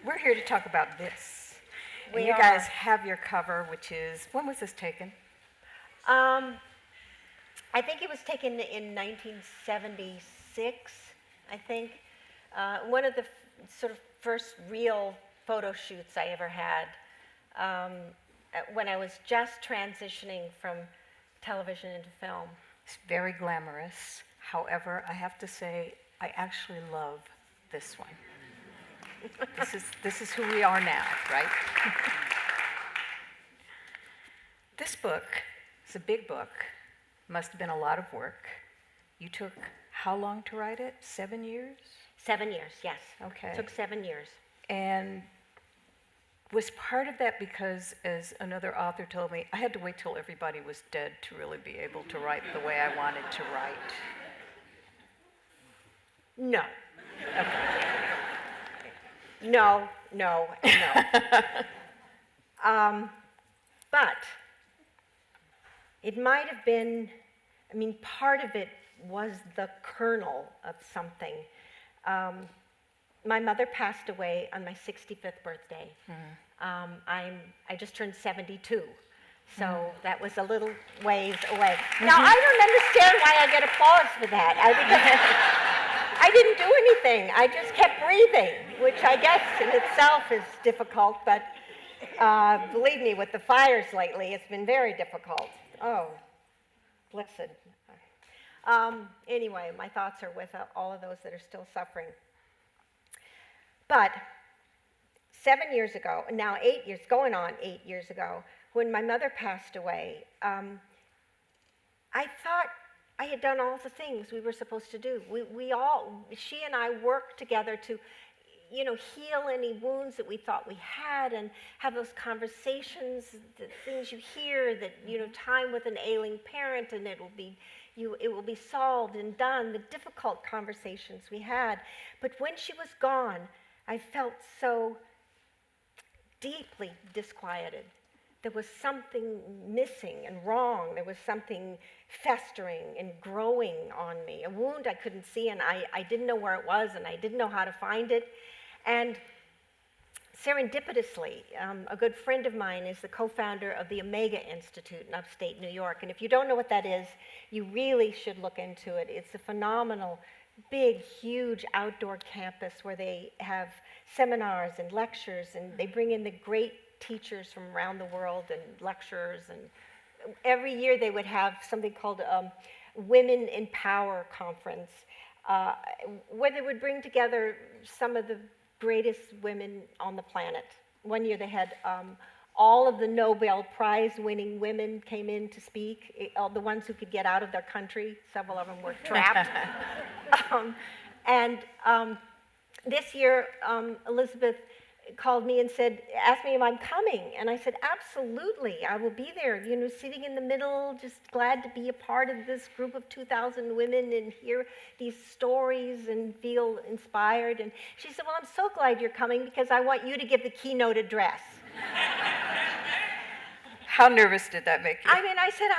We're here to talk about this. And you We guys are. have your cover, which is, when was this taken? I think it was taken in 1976, I think. One of the sort of first real photo shoots I ever had when I was just transitioning from television into film. It's very glamorous. However, I have to say, I actually love this one. This is who we are now, right? This book is a big book. Must have been a lot of work. You took how long to write it? 7 years? 7 years, yes. Okay. Took 7 years. And was part of that because, as another author told me, I had to wait till everybody was dead to really be able to write the way I wanted to write? No. No, no, and no. But it might have been, part of it was the kernel of something. My mother passed away on my 65th birthday. I just turned 72, so that was a little ways away. Now, I don't understand why I get applause for that. I didn't do anything. I just kept breathing, which I guess in itself is difficult, but believe me, with the fires lately, it's been very difficult. Oh, blessed. Anyway, my thoughts are with all of those that are still suffering. But 7 years ago, now 8 years, going on 8 years ago, when my mother passed away, I thought I had done all the things we were supposed to do. She and I worked together to, heal any wounds that we thought we had and have those conversations, the things you hear that, time with an ailing parent and it will be solved and done, the difficult conversations we had. But when she was gone, I felt so deeply disquieted. There was something missing and wrong. There was something festering and growing on me, a wound I couldn't see, and I didn't know where it was, and I didn't know how to find it. And serendipitously, a good friend of mine is the co-founder of the Omega Institute in upstate New York. And if you don't know what that is, you really should look into it. It's a phenomenal, big, huge outdoor campus where they have seminars and lectures, and they bring in the great teachers from around the world and lecturers. And every year they would have something called Women in Power Conference, where they would bring together some of the greatest women on the planet. One year they had all of the Nobel Prize winning women came in to speak, the ones who could get out of their country. Several of them were trapped. This year, Elizabeth called me and asked me if I'm coming. And I said, absolutely, I will be there, sitting in the middle, just glad to be a part of this group of 2,000 women and hear these stories and feel inspired. And she said, well, I'm so glad you're coming because I want you to give the keynote address. How nervous did that make you? I said,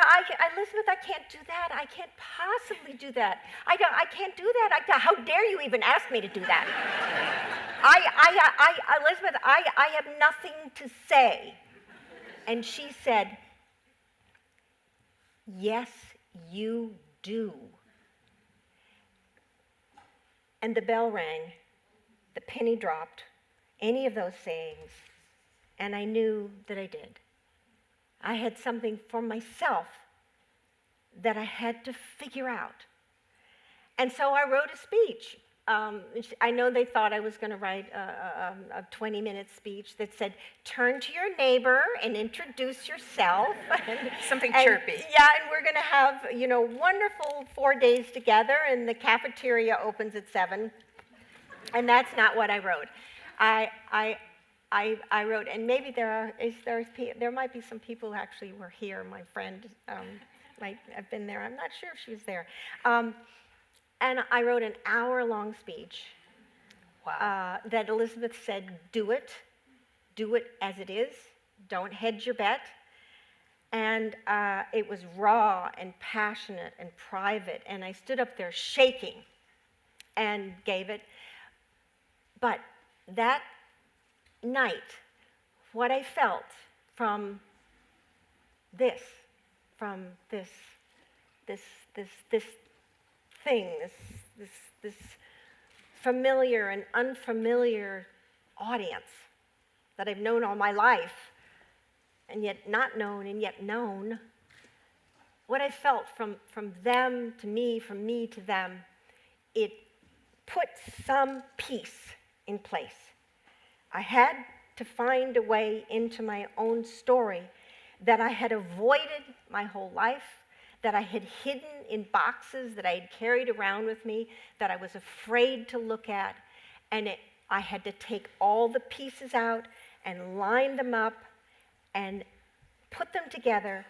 Elizabeth, I can't do that. I can't possibly do that. I can't do that. How dare you even ask me to do that? Elizabeth, I have nothing to say. And she said, yes, you do. And the bell rang, the penny dropped, any of those sayings, and I knew that I did. I had something for myself that I had to figure out. And so I wrote a speech. I know they thought I was going to write a 20-minute speech that said, turn to your neighbor and introduce yourself. Something chirpy. Yeah, and we're going to have, wonderful 4 days together, and the cafeteria opens at 7. And that's not what I wrote. I wrote, and maybe there might be some people who actually were here. My friend might have been there. I'm not sure if she was there. And I wrote an hour-long speech. Wow. That Elizabeth said, do it as it is, don't hedge your bet. And it was raw and passionate and private, and I stood up there shaking and gave it. But that night what I felt from this, this thing, this familiar and unfamiliar audience that I've known all my life, and yet not known, and yet known. What I felt from them to me, from me to them, it put some peace in place. I had to find a way into my own story that I had avoided my whole life, that I had hidden in boxes that I had carried around with me, that I was afraid to look at, and I had to take all the pieces out and line them up and put them together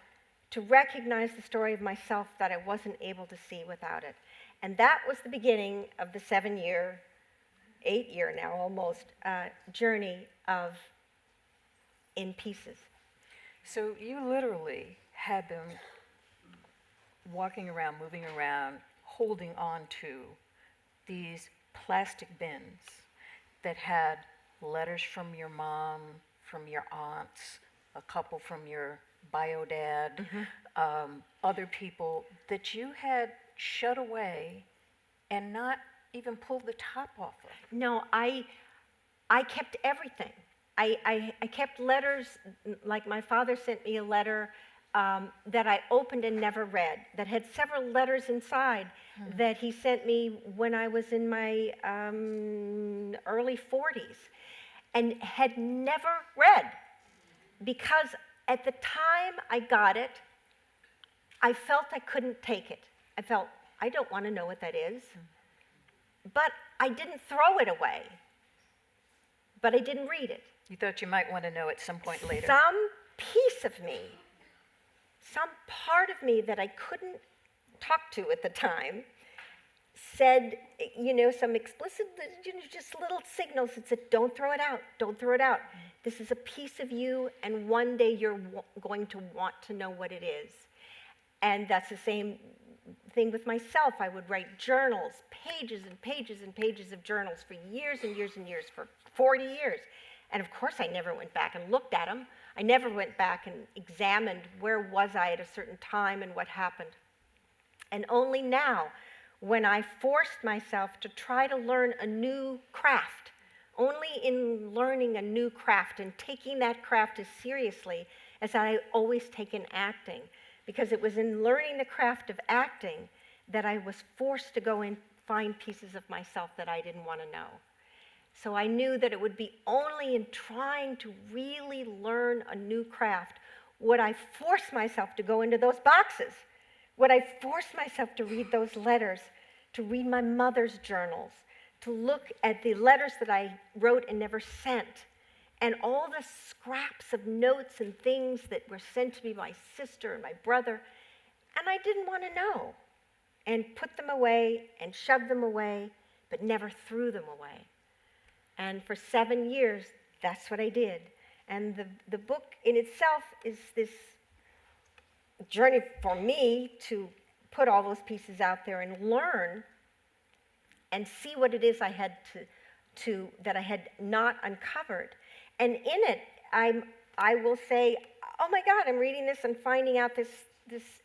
to recognize the story of myself that I wasn't able to see without it. And that was the beginning of the 7-year, 8-year now almost, journey of In Pieces. So you literally had them walking around, moving around, holding on to these plastic bins that had letters from your mom, from your aunts, a couple from your bio dad, other people that you had shut away and not even pulled the top off of. No, I kept everything. I kept letters, like my father sent me a letter that I opened and never read, that had several letters inside that he sent me when I was in my early 40s and had never read, because at the time I got it, I felt I couldn't take it. I felt, I don't want to know what that is. But I didn't throw it away. But I didn't read it. You thought you might want to know at some point later. Some piece of me, some part of me that I couldn't talk to at the time, said, some explicit, just little signals that said, don't throw it out, don't throw it out. This is a piece of you, and one day you're going to want to know what it is. And that's the same thing with myself. I would write journals, pages and pages and pages of journals for years and years and years, for 40 years. And of course, I never went back and looked at them. I never went back and examined where was I at a certain time and what happened. And only now, when I forced myself to try to learn a new craft, only in learning a new craft and taking that craft as seriously as I always taken acting, because it was in learning the craft of acting that I was forced to go and find pieces of myself that I didn't want to know. So I knew that it would be only in trying to really learn a new craft would I force myself to go into those boxes, would I force myself to read those letters, to read my mother's journals, to look at the letters that I wrote and never sent, and all the scraps of notes and things that were sent to me by my sister and my brother, and I didn't want to know, and put them away and shoved them away, but never threw them away. And for 7 years, that's what I did. And the book in itself is this journey for me to put all those pieces out there and learn and see what it is I had that I had not uncovered. And in it, I will say, oh my God, I'm reading this and finding out this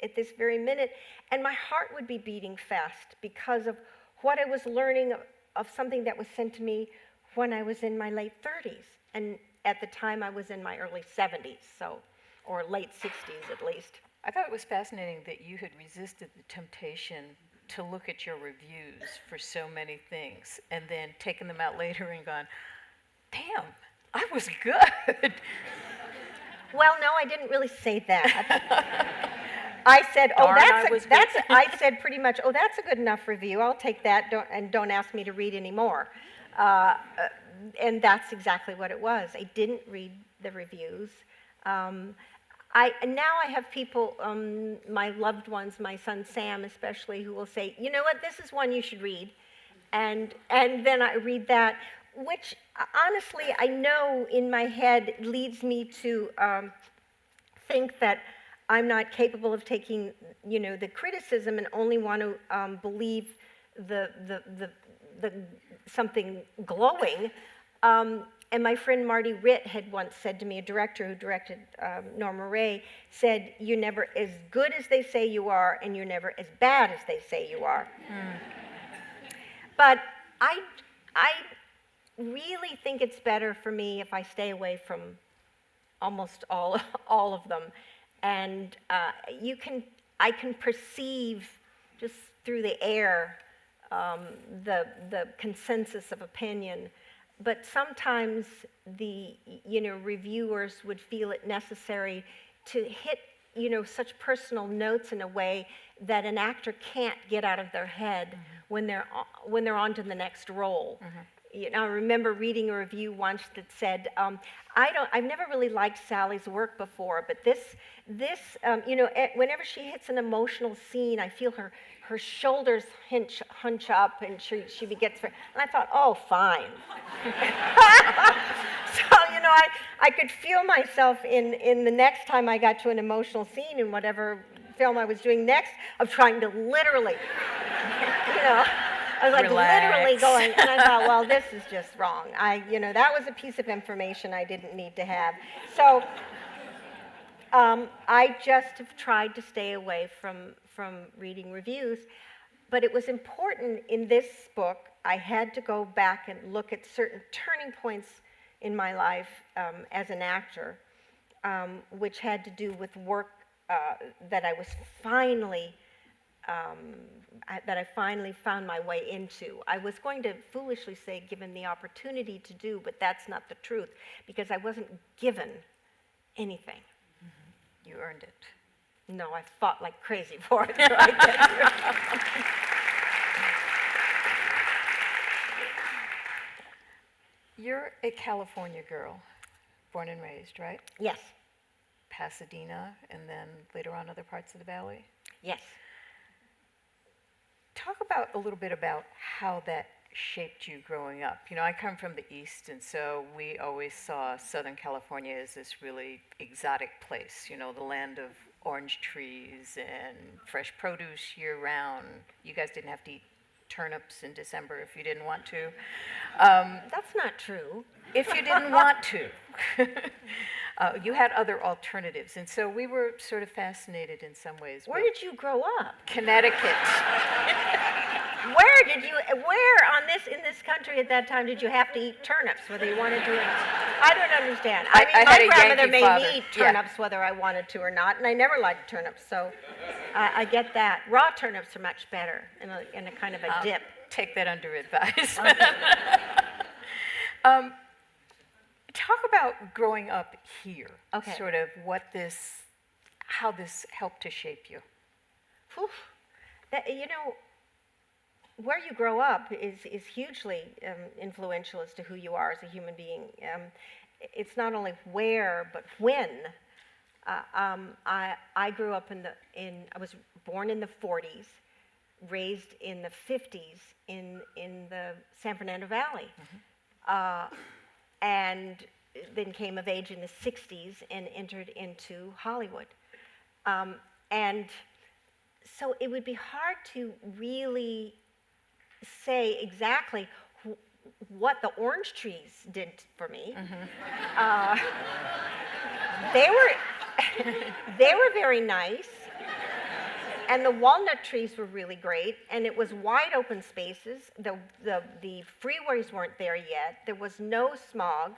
at this very minute, and my heart would be beating fast because of what I was learning of something that was sent to me when I was in my late 30s. And at the time, I was in my early 70s, or late 60s at least. I thought it was fascinating that you had resisted the temptation to look at your reviews for so many things and then taken them out later and gone, damn, I was good. Well, no, I didn't really say that. I said, I said pretty much, oh, that's a good enough review. I'll take that, don't ask me to read anymore. And that's exactly what it was. I didn't read the reviews. Now I have people, my loved ones, my son Sam especially, who will say, you know what, this is one you should read. And then I read that, which honestly I know in my head leads me to think that I'm not capable of taking, the criticism and only want to believe the something glowing. And my friend Marty Ritt had once said to me, a director who directed Norma Ray, said, "You're never as good as they say you are, and you're never as bad as they say you are." But I really think it's better for me if I stay away from almost all of them. And I can perceive just through the air the consensus of opinion. But sometimes the reviewers would feel it necessary to hit such personal notes in a way that an actor can't get out of their head when they're on to the next role. I remember reading a review once that said, I've never really liked Sally's work before, but this whenever she hits an emotional scene, I feel her shoulders hunch up, and she gets, and I thought, oh, fine. So, I could feel myself in the next time I got to an emotional scene in whatever film I was doing next, of trying to literally, I was like literally going, and I thought, well, this is just wrong. That was a piece of information I didn't need to have. So I just have tried to stay away from reading reviews. But it was important in this book, I had to go back and look at certain turning points in my life as an actor, which had to do with work that I was finally found my way into. I was going to foolishly say given the opportunity to do, but that's not the truth, because I wasn't given anything. You earned it. No, I fought like crazy for it. So I did. You're a California girl, born and raised, right? Yes. Pasadena, and then later on other parts of the Valley? Yes. Talk a little bit about how that shaped you growing up. I come from the East, and so we always saw Southern California as this really exotic place, the land of orange trees and fresh produce year-round. You guys didn't have to eat turnips in December if you didn't want to. That's not true. If you didn't want to. You had other alternatives, and so we were sort of fascinated in some ways. Where did you grow up? Connecticut. Where in this country at that time did you have to eat turnips, whether you wanted to or not? I don't understand. I mean, my grandmother made me eat turnips whether I wanted to or not, and I never liked turnips, so I get that. Raw turnips are much better in a kind of a dip. Take that under advisement. Okay. Talk about growing up here. Okay. Sort of how this helped to shape you. Whew. Where you grow up is hugely influential as to who you are as a human being. It's not only where, but when. I grew up I was born in the 40s, raised in the 50s in the San Fernando Valley. And then came of age in the 60s and entered into Hollywood. And so it would be hard to really say exactly what the orange trees did for me. They were very nice. And the walnut trees were really great, and it was wide open spaces. The freeways weren't there yet. There was no smog.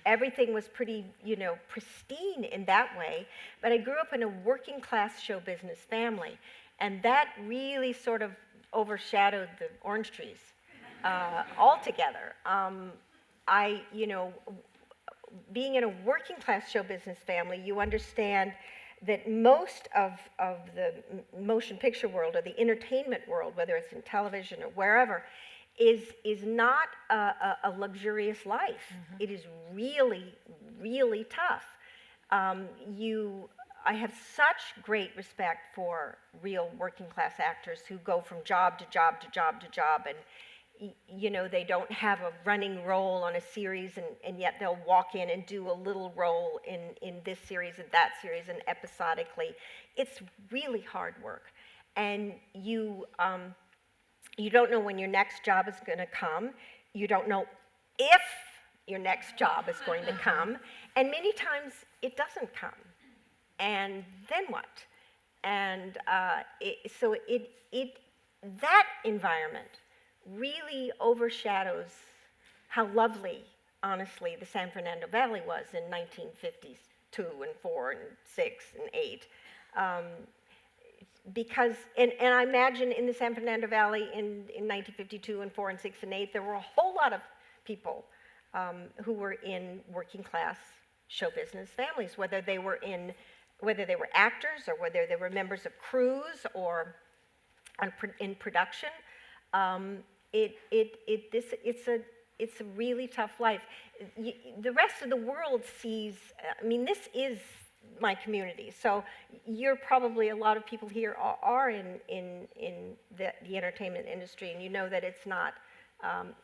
Everything was pretty, pristine in that way. But I grew up in a working class show business family, and that really sort of overshadowed the orange trees altogether. Being in a working class show business family, you understand that most of the motion picture world or the entertainment world, whether it's in television or wherever, is not a luxurious life. It is really, really tough. I have such great respect for real working class actors who go from job to job to job to job, and they don't have a running role on a series, and yet they'll walk in and do a little role in this series and that series, and episodically. It's really hard work, and you don't know when your next job is going to come. You don't know if your next job is going to come, and many times it doesn't come. And then what? And that environment really overshadows how lovely, honestly, the San Fernando Valley was in 1952 and 4 and 6 and 8. Because, and I imagine in the San Fernando Valley in 1952 and 4 and 6 and 8, there were a whole lot of people who were in working class show business families, whether they were actors or whether they were members of crews or in production. It's a really tough life. The rest of the world sees, I mean, this is my community. So you're probably, a lot of people here are in the entertainment industry, and you know that it's not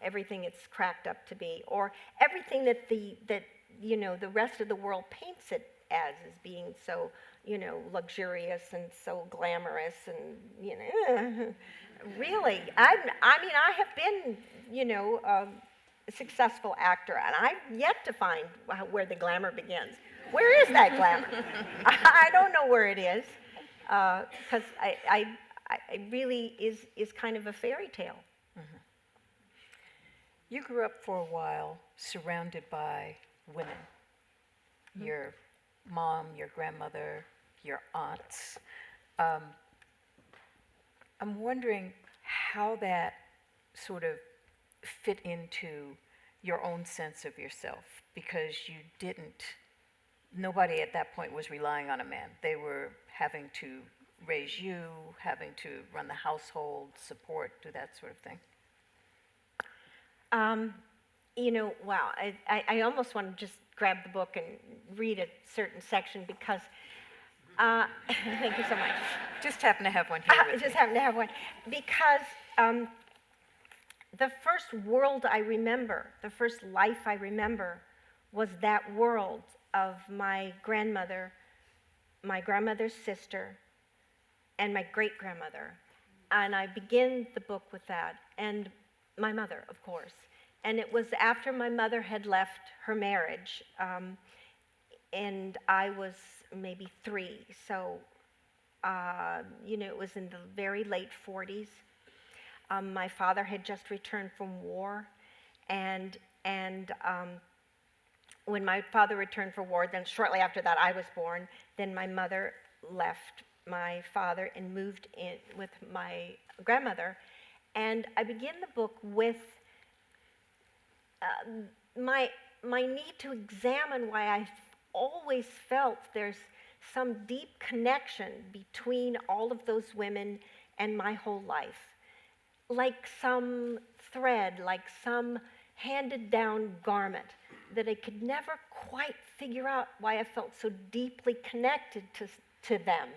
everything it's cracked up to be, or everything that the rest of the world paints it as being so, luxurious and so glamorous, and really, I have been, a successful actor, and I've yet to find where the glamour begins. Where is that glamour? I don't know where it is, because I really is kind of a fairy tale. Mm-hmm. You grew up for a while surrounded by women. Mm-hmm. Your mom, your grandmother, your aunts. I'm wondering how that sort of fit into your own sense of yourself, because nobody at that point was relying on a man. They were having to raise you, having to run the household, support, do that sort of thing. Wow, I almost want to just grab the book and read a certain section, because, thank you so much. Just happen to have one here with just me. happen to have one. Because the first world I remember, the first life I remember, was that world of my grandmother, my grandmother's sister, and my great-grandmother. And I begin the book with that, and my mother, of course. And it was after my mother had left her marriage, and I was maybe 3, so, it was in the very late 40s. My father had just returned from war, and when my father returned from war, then shortly after that I was born, then my mother left my father and moved in with my grandmother. And I begin the book with my need to examine why I always felt there's some deep connection between all of those women and my whole life. Like some thread, like some handed down garment that I could never quite figure out why I felt so deeply connected to them.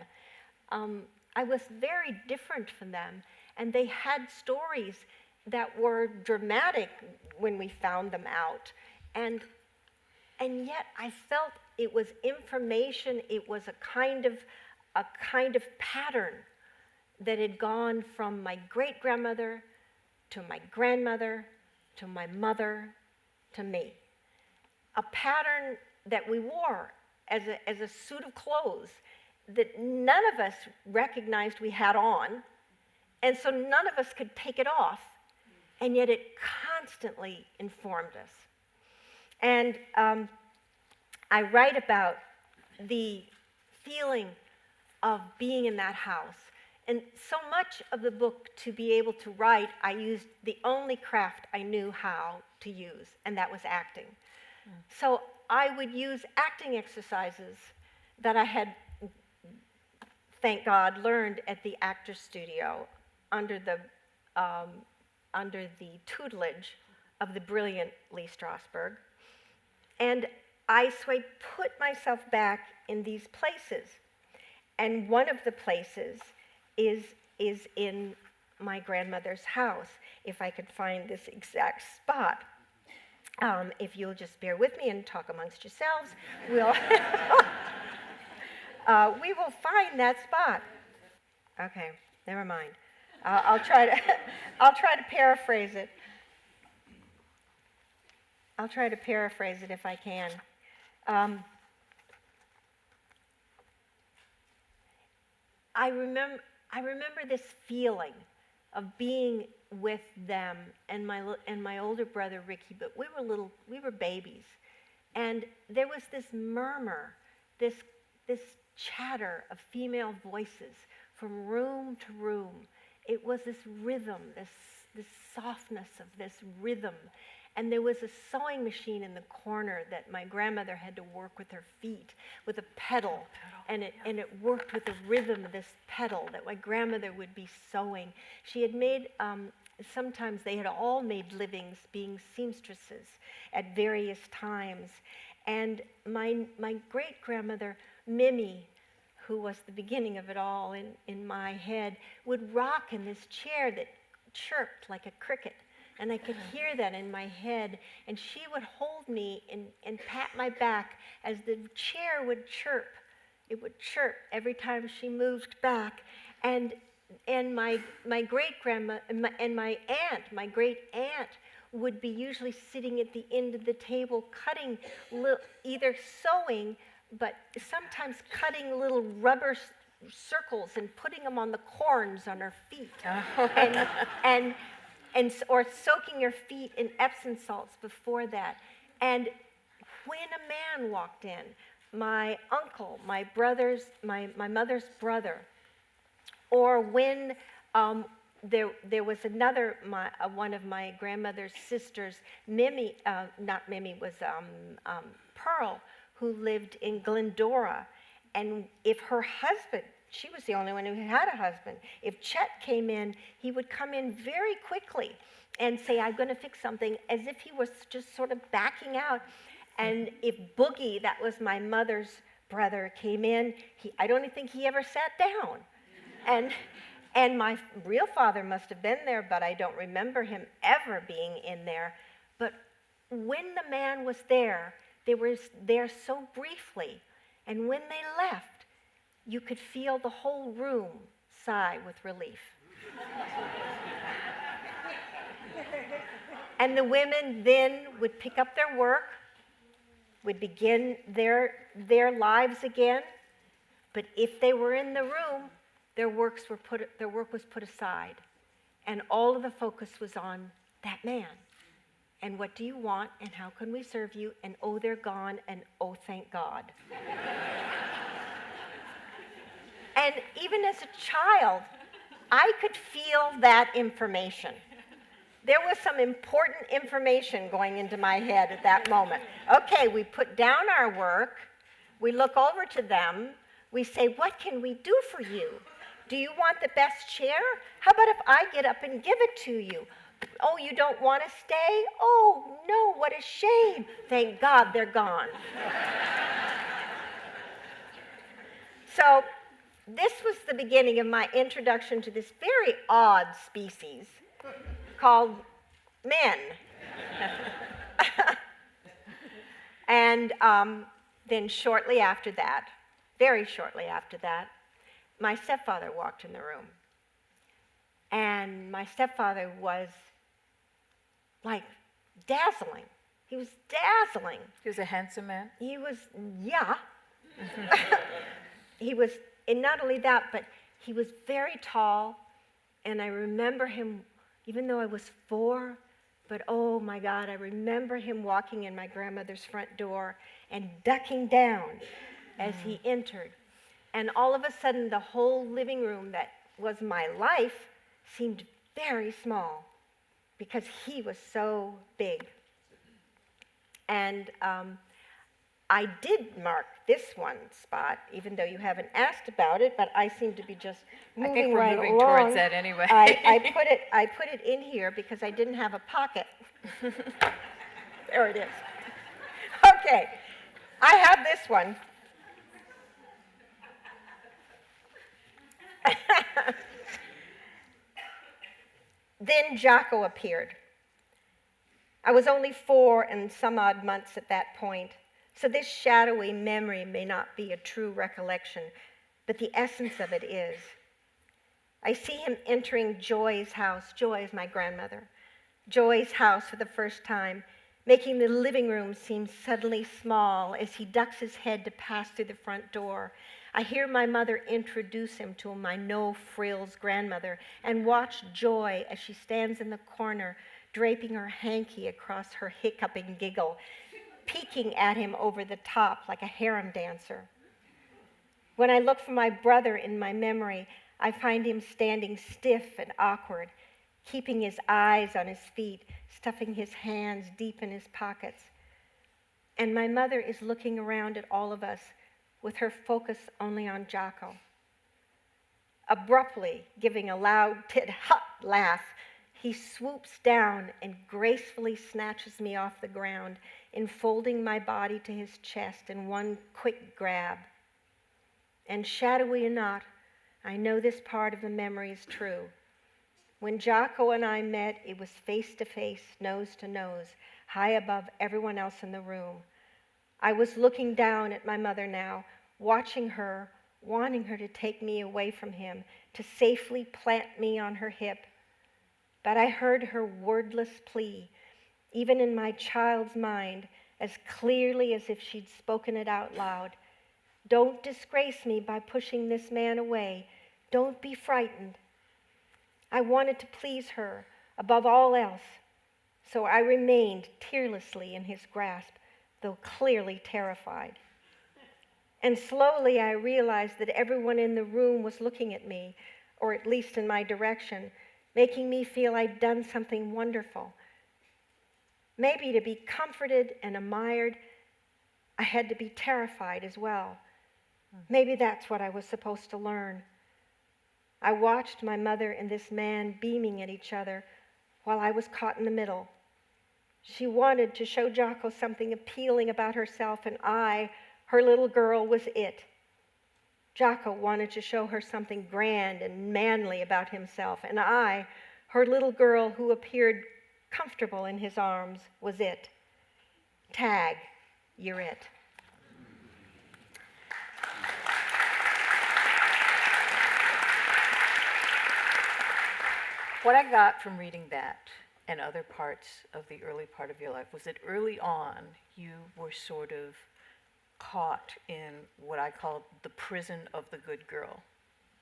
I was very different from them, and they had stories that were dramatic when we found them out. And yet I felt it was information, it was a kind of pattern that had gone from my great-grandmother to my grandmother to my mother to me. A pattern that we wore as a suit of clothes that none of us recognized we had on, and so none of us could take it off, and yet it constantly informed us. And I write about the feeling of being in that house. And so much of the book, to be able to write, I used the only craft I knew how to use, and that was acting. So I would use acting exercises that I had, thank God, learned at the Actors Studio under the tutelage of the brilliant Lee Strasberg. And so I put myself back in these places. And one of the places is in my grandmother's house, if I could find this exact spot. If you'll just bear with me and talk amongst yourselves, we'll we will find that spot. Okay, never mind. I'll try to paraphrase it. I'll try to paraphrase it if I can. Um, I remember this feeling of being with them and my older brother Ricky, but we were babies, and there was this murmur, this chatter of female voices from room to room. It was this rhythm, this softness of this rhythm. And there was a sewing machine in the corner that my grandmother had to work with her feet, with a pedal. And it worked with the rhythm of this pedal that my grandmother would be sewing. She had made, sometimes they had all made livings being seamstresses at various times. And my great-grandmother, Mimi, who was the beginning of it all in my head, would rock in this chair that chirped like a cricket. And I could hear that in my head. And she would hold me and pat my back as the chair would chirp. It would chirp every time she moved back. And my great-grandma and my great-aunt would be usually sitting at the end of the table cutting, either sewing, but sometimes cutting little rubber circles and putting them on the corns on her feet. Or soaking your feet in Epsom salts before that. And when a man walked in, my uncle, my mother's brother, or when there was another, one of my grandmother's sisters, Mimi, not Mimi, was Pearl, who lived in Glendora. And if her husband, she was the only one who had a husband. If Chet came in, he would come in very quickly and say, I'm going to fix something, as if he was just sort of backing out. And if Boogie, that was my mother's brother, came in, I don't think he ever sat down. And my real father must have been there, but I don't remember him ever being in there. But when the man was there, they were there so briefly. And when they left, you could feel the whole room sigh with relief. And the women then would pick up their work, would begin their lives again. But if they were in the room, their work was put aside. And all of the focus was on that man. And what do you want? And how can we serve you? And oh, they're gone. And oh, thank God. And even as a child, I could feel that information. There was some important information going into my head at that moment. Okay, we put down our work. We look over to them. We say, what can we do for you? Do you want the best chair? How about if I get up and give it to you? Oh, you don't want to stay? Oh, no, what a shame. Thank God they're gone. So this was the beginning of my introduction to this very odd species called men. And then shortly after that, very shortly after that, my stepfather walked in the room. And my stepfather was like dazzling. He was dazzling. He was a handsome man? He was, yeah. He was, and not only that, but he was very tall. And I remember him, even though I was 4, but oh my God, I remember him walking in my grandmother's front door and ducking down as he entered. And all of a sudden, the whole living room that was my life seemed very small because he was so big. And I did mark this one spot, even though you haven't asked about it, but I seem to be just moving right along. I think we're moving towards that anyway. I put it in here because I didn't have a pocket. There it is. Okay, I have this one. Then Jocko appeared. I was only 4 and some odd months at that point, so this shadowy memory may not be a true recollection, but the essence of it is. I see him entering Joy's house. Joy is my grandmother. Joy's house for the first time, making the living room seem suddenly small as he ducks his head to pass through the front door. I hear my mother introduce him to my no-frills grandmother and watch joy as she stands in the corner, draping her hanky across her hiccuping giggle, peeking at him over the top like a harem dancer. When I look for my brother in my memory, I find him standing stiff and awkward, keeping his eyes on his feet, stuffing his hands deep in his pockets. And my mother is looking around at all of us with her focus only on Jocko. Abruptly, giving a loud tit-hut laugh, he swoops down and gracefully snatches me off the ground, enfolding my body to his chest in one quick grab. And shadowy or not, I know this part of the memory is true. When Jocko and I met, it was face to face, nose to nose, high above everyone else in the room. I was looking down at my mother now, watching her, wanting her to take me away from him, to safely plant me on her hip. But I heard her wordless plea, even in my child's mind, as clearly as if she'd spoken it out loud. Don't disgrace me by pushing this man away. Don't be frightened. I wanted to please her above all else, so I remained tearlessly in his grasp, though clearly terrified. And slowly I realized that everyone in the room was looking at me, or at least in my direction, making me feel I'd done something wonderful. Maybe to be comforted and admired, I had to be terrified as well. Maybe that's what I was supposed to learn. I watched my mother and this man beaming at each other while I was caught in the middle. She wanted to show Jocko something appealing about herself, and I, her little girl, was it. Jocko wanted to show her something grand and manly about himself, and I, her little girl who appeared comfortable in his arms, was it. Tag, you're it. What I got from reading that and other parts of the early part of your life was that early on you were sort of caught in what I called the prison of the good girl.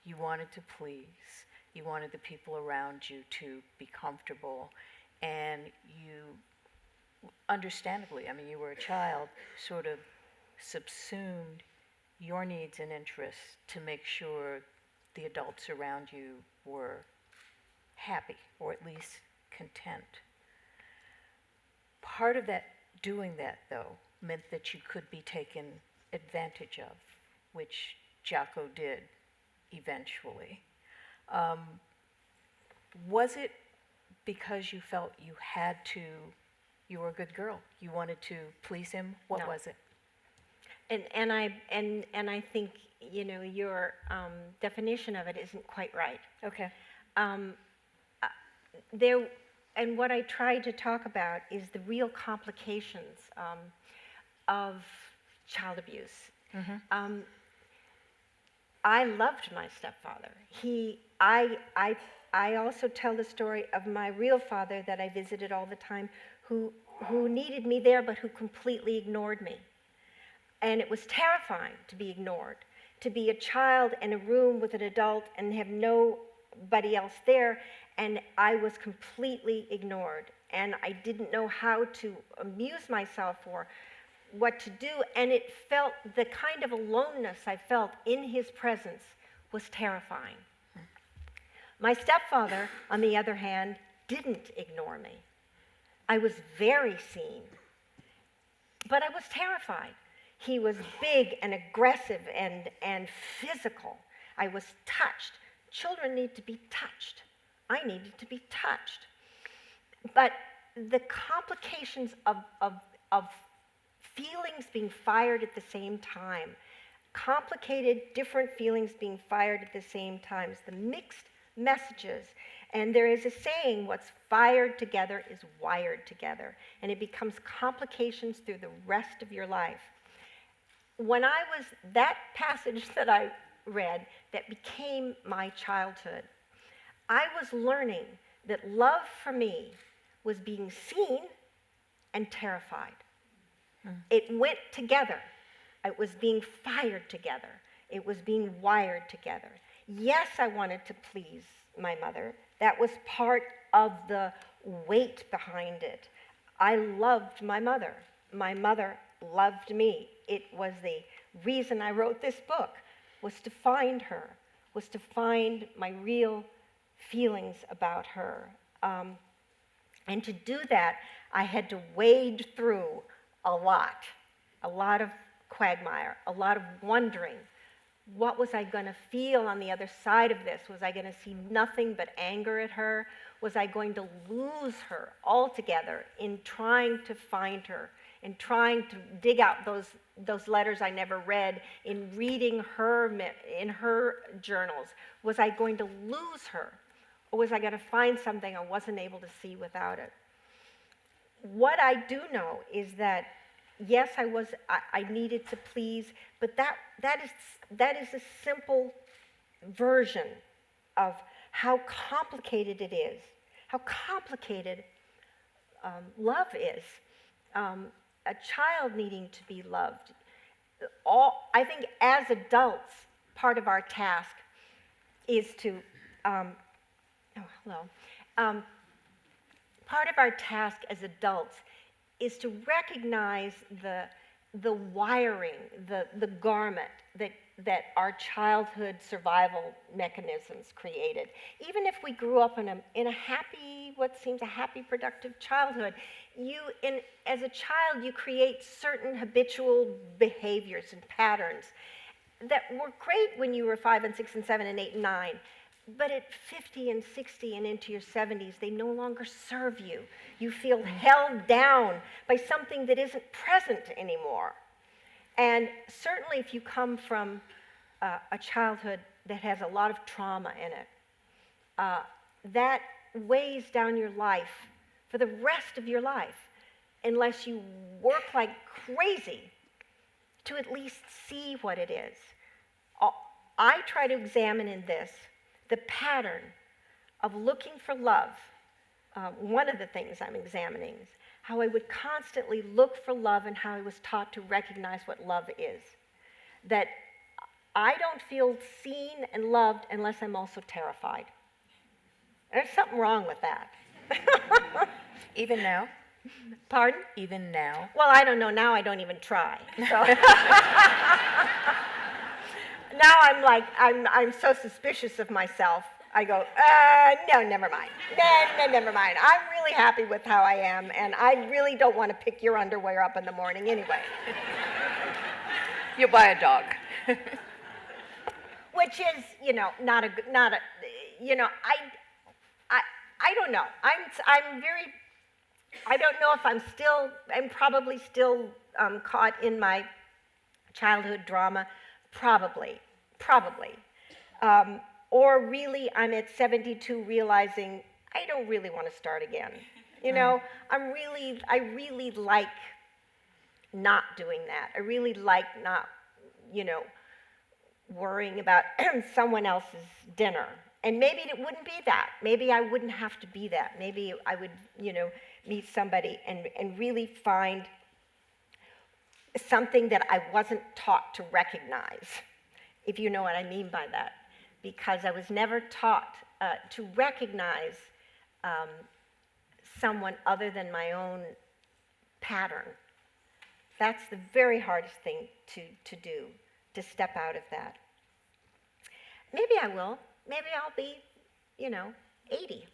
You wanted to please. You wanted the people around you to be comfortable. And you, understandably, I mean, you were a child, sort of subsumed your needs and interests to make sure the adults around you were happy, or at least content. Part of that, doing that though, meant that you could be taken advantage of, which Jocko did eventually. Was it because you felt you had to, you were a good girl, you wanted to please him? What No. was it? And I think, you know, your definition of it isn't quite right. Okay. And what I tried to talk about is the real complications of child abuse. Mm-hmm. I loved my stepfather. I also tell the story of my real father that I visited all the time, who needed me there, but who completely ignored me. And it was terrifying to be ignored, to be a child in a room with an adult and have nobody else there, and I was completely ignored. And I didn't know how to amuse myself or what to do, and it felt, the kind of aloneness I felt in his presence was terrifying. My stepfather, on the other hand, didn't ignore me. I was very seen, but I was terrified. He was big and aggressive and physical. I was touched. Children need to be touched. I needed to be touched. But the complications of feelings being fired at the same time, complicated, different feelings being fired at the same time, the mixed messages. And there is a saying, what's fired together is wired together, and it becomes complications through the rest of your life. When I was, that passage that I read that became my childhood, I was learning that love for me was being seen and terrified. It went together. It was being fired together. It was being wired together. Yes, I wanted to please my mother. That was part of the weight behind it. I loved my mother. My mother loved me. It was the reason I wrote this book, was to find her, was to find my real feelings about her. And to do that, I had to wade through a lot of quagmire, a lot of wondering. What was I going to feel on the other side of this? Was I going to see nothing but anger at her? Was I going to lose her altogether in trying to find her, in trying to dig out those letters I never read, in reading in her journals? Was I going to lose her? Or was I going to find something I wasn't able to see without it? What I do know is that, yes, I needed to please, but that is a simple version of how complicated it is, how complicated love is. A child needing to be loved. I think as adults, part of our task is to, part of our task as adults is to recognize the wiring, the garment that our childhood survival mechanisms created. Even if we grew up in a happy, what seems a happy, productive childhood, as a child, you create certain habitual behaviors and patterns that were great when you were 5 and 6 and 7 and 8 and 9. But at 50 and 60 and into your 70s, they no longer serve you. You feel held down by something that isn't present anymore. And certainly if you come from a childhood that has a lot of trauma in it, that weighs down your life for the rest of your life, unless you work like crazy to at least see what it is. I try to examine in this the pattern of looking for love. One of the things I'm examining is how I would constantly look for love and how I was taught to recognize what love is. That I don't feel seen and loved unless I'm also terrified. There's something wrong with that. Even now? Pardon? Even now? Well, I don't know. Now I don't even try. So. Now I'm like, I'm so suspicious of myself. I go, no, never mind. No, never mind. I'm really happy with how I am, and I really don't want to pick your underwear up in the morning anyway. You'll buy a dog. Which is, not a, I don't know. I don't know if I'm probably still caught in my childhood drama. Probably. Or really, I'm at 72 realizing I don't really want to start again. I really like not doing that. I really like not, worrying about someone else's dinner. And maybe it wouldn't be that. Maybe I wouldn't have to be that. Maybe I would, meet somebody and really find something that I wasn't taught to recognize, if you know what I mean by that. Because I was never taught to recognize someone other than my own pattern. That's the very hardest thing to do, to step out of that. Maybe I will. Maybe I'll be, 80.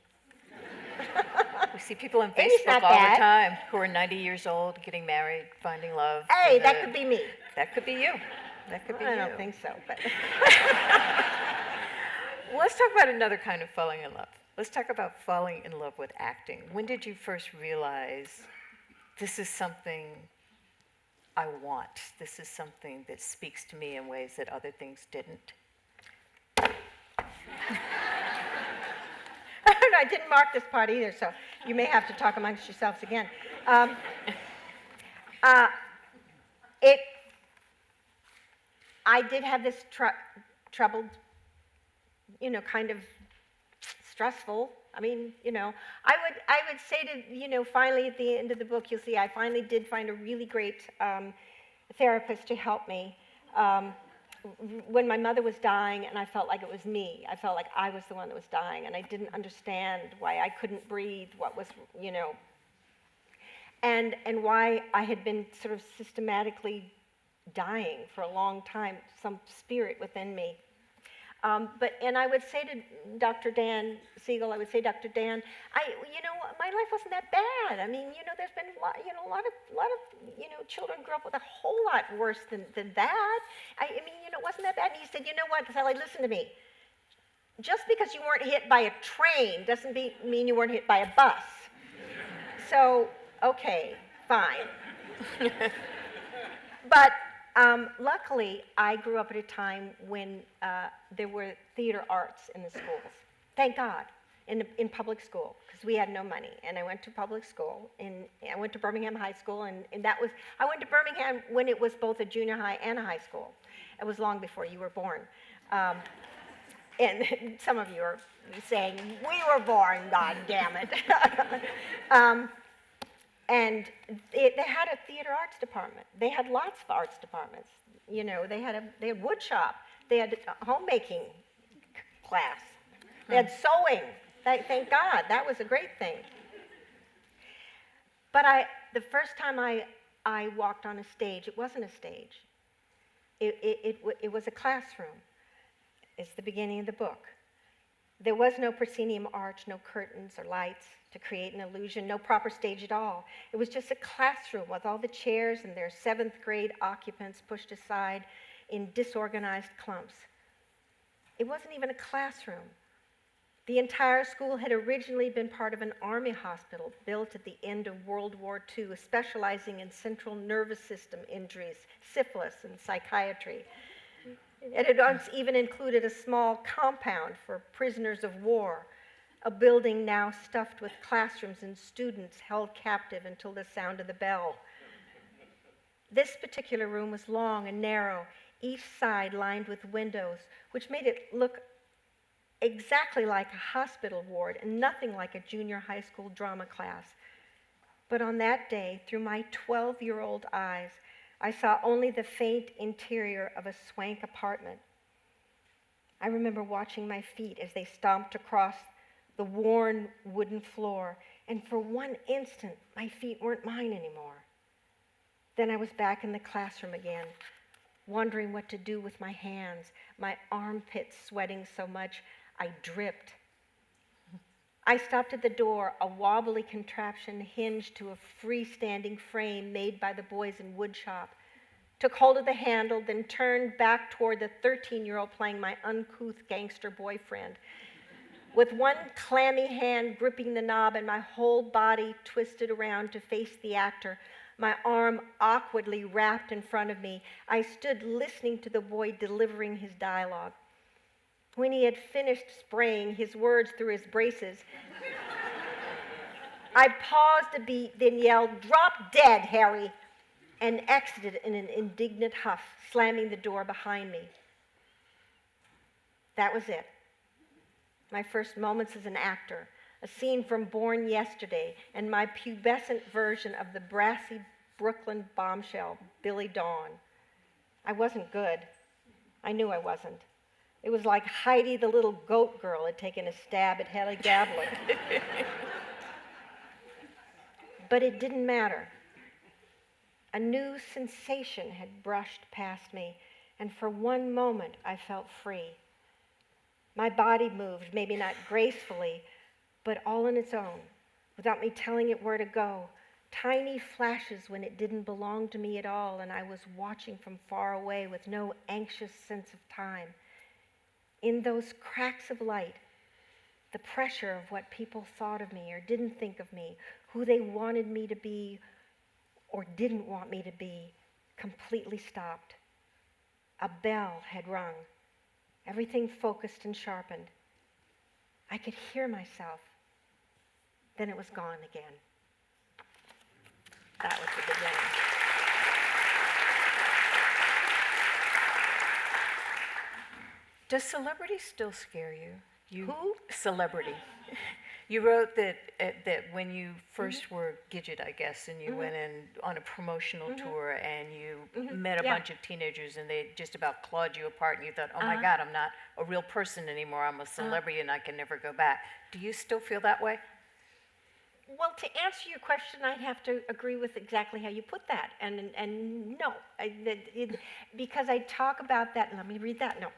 We see people on 80's Facebook not all bad. the time who are 90 years old, getting married, finding love. Hey, that could be me. That could be you. That could be you. I don't think so, but. Well, let's talk about another kind of falling in love. Let's talk about falling in love with acting. When did you first realize this is something I want? This is something that speaks to me in ways that other things didn't? I didn't mark this part either, so you may have to talk amongst yourselves again. I did have this troubled, kind of stressful. I mean, I would say to, finally at the end of the book, you'll see I finally did find a really great therapist to help me. When my mother was dying and I felt like it was me, I felt like I was the one that was dying, and I didn't understand why I couldn't breathe, what was, and why I had been sort of systematically dying for a long time, some spirit within me. And I would say to Dr. Dan Siegel, I would say, Dr. Dan, my life wasn't that bad. I mean, there's been a lot of children grew up with a whole lot worse than that. I mean, it wasn't that bad. And he said, you know what, Sally, listen to me. Just because you weren't hit by a train doesn't mean you weren't hit by a bus. So, okay, fine. But luckily, I grew up at a time when there were theater arts in the schools. Thank God, in public school, because we had no money. And I went to public school, and I went to Birmingham High School, and I went to Birmingham when it was both a junior high and a high school. It was long before you were born. And some of you are saying, we were born, God damn it. And they had a theater arts department. They had lots of arts departments. They had wood shop. They had a homemaking class. They had sewing. Thank God, that was a great thing. But the first time I walked on a stage, it wasn't a stage. It was a classroom. It's the beginning of the book. There was no proscenium arch, no curtains or lights to create an illusion, no proper stage at all. It was just a classroom with all the chairs and their 7th grade occupants pushed aside in disorganized clumps. It wasn't even a classroom. The entire school had originally been part of an army hospital built at the end of World War II, specializing in central nervous system injuries, syphilis, and psychiatry. It had once even included a small compound for prisoners of war, a building now stuffed with classrooms and students held captive until the sound of the bell. This particular room was long and narrow, each side lined with windows, which made it look exactly like a hospital ward and nothing like a junior high school drama class. But on that day, through my 12-year-old eyes, I saw only the faint interior of a swank apartment. I remember watching my feet as they stomped across the worn wooden floor, and for one instant, my feet weren't mine anymore. Then I was back in the classroom again, wondering what to do with my hands, my armpits sweating so much I dripped. I stopped at the door, a wobbly contraption hinged to a freestanding frame made by the boys in wood shop, took hold of the handle, then turned back toward the 13-year-old playing my uncouth gangster boyfriend. With one clammy hand gripping the knob and my whole body twisted around to face the actor, my arm awkwardly wrapped in front of me, I stood listening to the boy delivering his dialogue. When he had finished spraying his words through his braces, I paused a beat, then yelled, "Drop dead, Harry," and exited in an indignant huff, slamming the door behind me. That was it. My first moments as an actor, a scene from Born Yesterday, and my pubescent version of the brassy Brooklyn bombshell, Billy Dawn. I wasn't good. I knew I wasn't. It was like Heidi the little goat girl had taken a stab at Hedda Gabler. But it didn't matter. A new sensation had brushed past me, and for one moment I felt free. My body moved, maybe not gracefully, but all on its own, without me telling it where to go. Tiny flashes when it didn't belong to me at all, and I was watching from far away with no anxious sense of time. In those cracks of light, the pressure of what people thought of me or didn't think of me, who they wanted me to be or didn't want me to be, completely stopped. A bell had rung. Everything focused and sharpened. I could hear myself. Then it was gone again. That was the beginning. Does celebrity still scare you? Who? Celebrity. You wrote that when you first were Gidget, I guess, and you went in on a promotional tour and you met a bunch of teenagers and they just about clawed you apart and you thought, oh my God, I'm not a real person anymore, I'm a celebrity and I can never go back. Do you still feel that way? Well, to answer your question, I'd have to agree with exactly how you put that. And no, because I talk about that. Let me read that. No.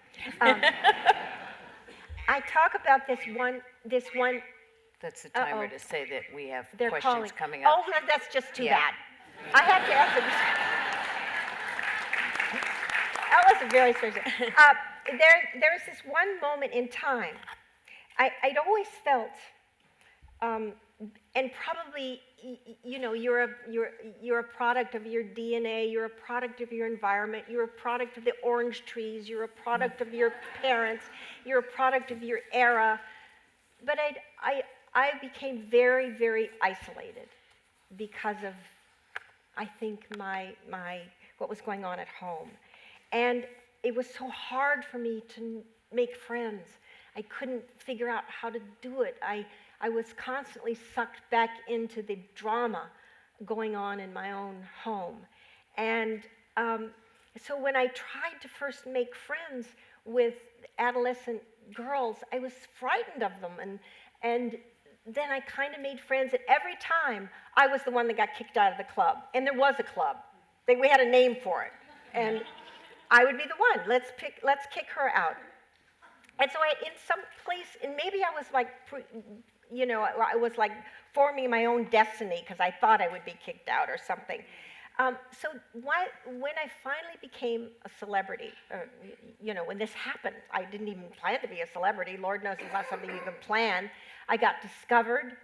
I talk about this one. That's the timer to say that we have They're questions calling. coming up. Oh, that's just too Yeah. bad. I have to answer this. That was a very serious. There was this one moment in time. I'd always felt, and probably, you're a product of your DNA. You're a product of your environment. You're a product of the orange trees. You're a product of your parents. You're a product of your era. But I became very, very isolated because of, I think, what was going on at home. And it was so hard for me to make friends. I couldn't figure out how to do it. I was constantly sucked back into the drama going on in my own home. And so when I tried to first make friends with adolescent girls, I was frightened of them. And then I kind of made friends, and every time I was the one that got kicked out of the club. And there was a club. We had a name for it. And I would be the one. Let's kick her out. And so in some place, and maybe I was like, I was like forming my own destiny because I thought I would be kicked out or something. So when I finally became a celebrity, when this happened, I didn't even plan to be a celebrity. Lord knows it's not something you can plan. I got discovered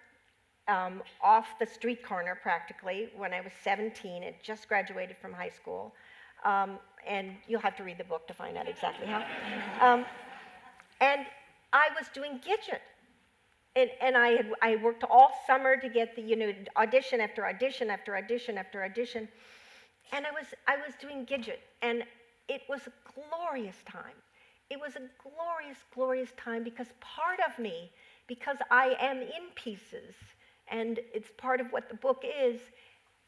off the street corner practically when I was 17 and just graduated from high school. And you'll have to read the book to find out exactly how. And I was doing Gidget. And I worked all summer to get the audition after audition after audition after audition, and I was doing Gidget, and it was a glorious time. It was a glorious, glorious time because part of me, because I am in pieces, and it's part of what the book is,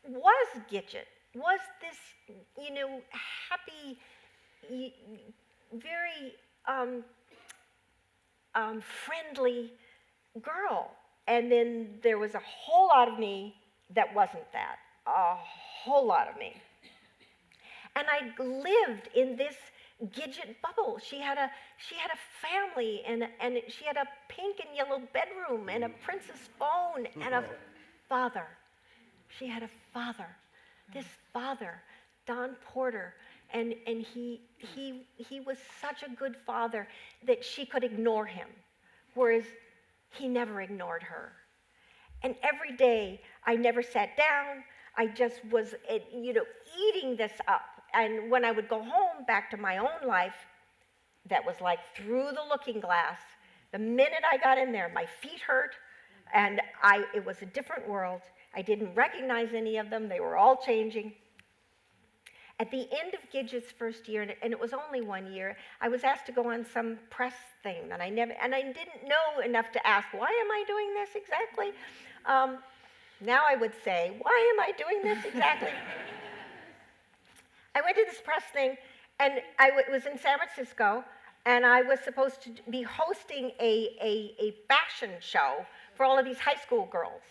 was Gidget, was this happy, very friendly girl. And then there was a whole lot of me that wasn't that, a whole lot of me. And I lived in this Gidget bubble. She had a family, and she had a pink and yellow bedroom and a princess phone and a father. She had a father, this father, Don Porter, and he was such a good father that she could ignore him, whereas he never ignored her. And every day, I never sat down. I just was, eating this up. And when I would go home back to my own life, that was like through the looking glass. The minute I got in there, my feet hurt, and it was a different world. I didn't recognize any of them. They were all changing. At the end of Gidget's first year, and it was only 1 year, I was asked to go on some press thing, and I didn't know enough to ask, why am I doing this exactly? Now I would say, why am I doing this exactly? I went to this press thing, and it was in San Francisco, and I was supposed to be hosting a fashion show for all of these high school girls.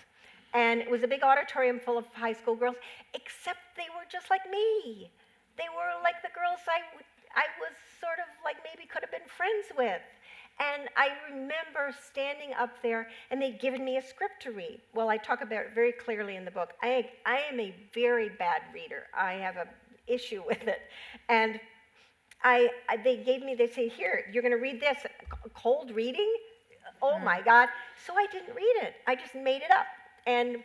And it was a big auditorium full of high school girls, except they were just like me. They were like the girls I was sort of like maybe could have been friends with. And I remember standing up there, and they'd given me a script to read. Well, I talk about it very clearly in the book. I am a very bad reader. I have an issue with it. And they say, here, you're going to read this. Cold reading? Oh, my God. So I didn't read it. I just made it up. And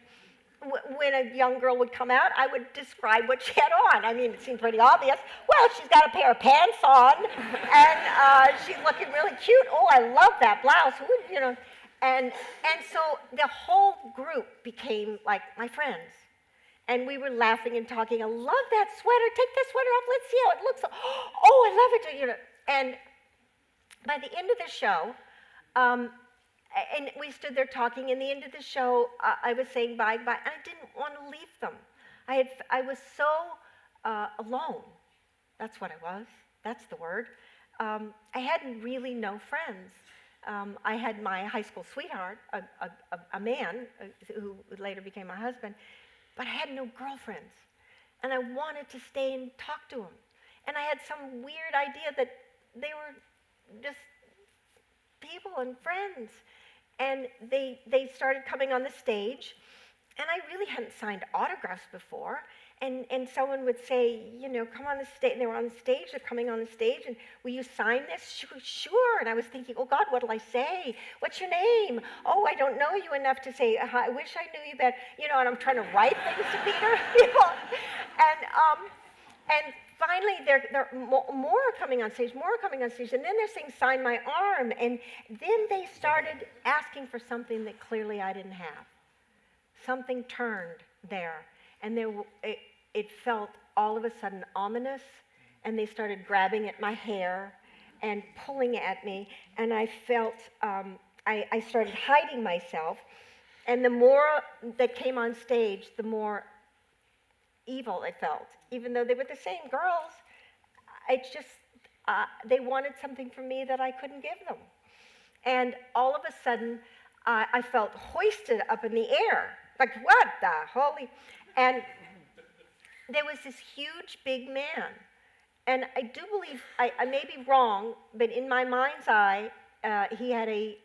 when a young girl would come out, I would describe what she had on. I mean, it seemed pretty obvious. Well, she's got a pair of pants on, and she's looking really cute. Oh, I love that blouse. Ooh, And so the whole group became like my friends. And we were laughing and talking. I love that sweater. Take that sweater off. Let's see how it looks. Oh, I love it. And by the end of the show, And we stood there talking. In the end of the show, I was saying bye, and I didn't want to leave them. I was so alone. That's what I was. That's the word. I hadn't really no friends. I had my high school sweetheart, a man who later became my husband, but I had no girlfriends. And I wanted to stay and talk to him. And I had some weird idea that they were just people and friends. And they started coming on the stage, and I really hadn't signed autographs before. And someone would say, you know, come on the stage. And they were on the stage, they're coming on the stage, and will you sign this? Sure. And I was thinking, oh God, what'll I say? What's your name? Oh, I don't know you enough to say, I wish I knew you better. You know, and I'm trying to write things to Peter, you know. And finally, more are coming on stage, and then they're saying, sign my arm. And then they started asking for something that clearly I didn't have. Something turned there, and it felt all of a sudden ominous, and they started grabbing at my hair and pulling at me, and I felt, I started hiding myself, and the more that came on stage, the more evil it felt. Even though they were the same girls, it's just, they wanted something from me that I couldn't give them. And all of a sudden, I felt hoisted up in the air, like what the holy, and there was this huge big man. And I do believe, I may be wrong, but in my mind's eye, he had a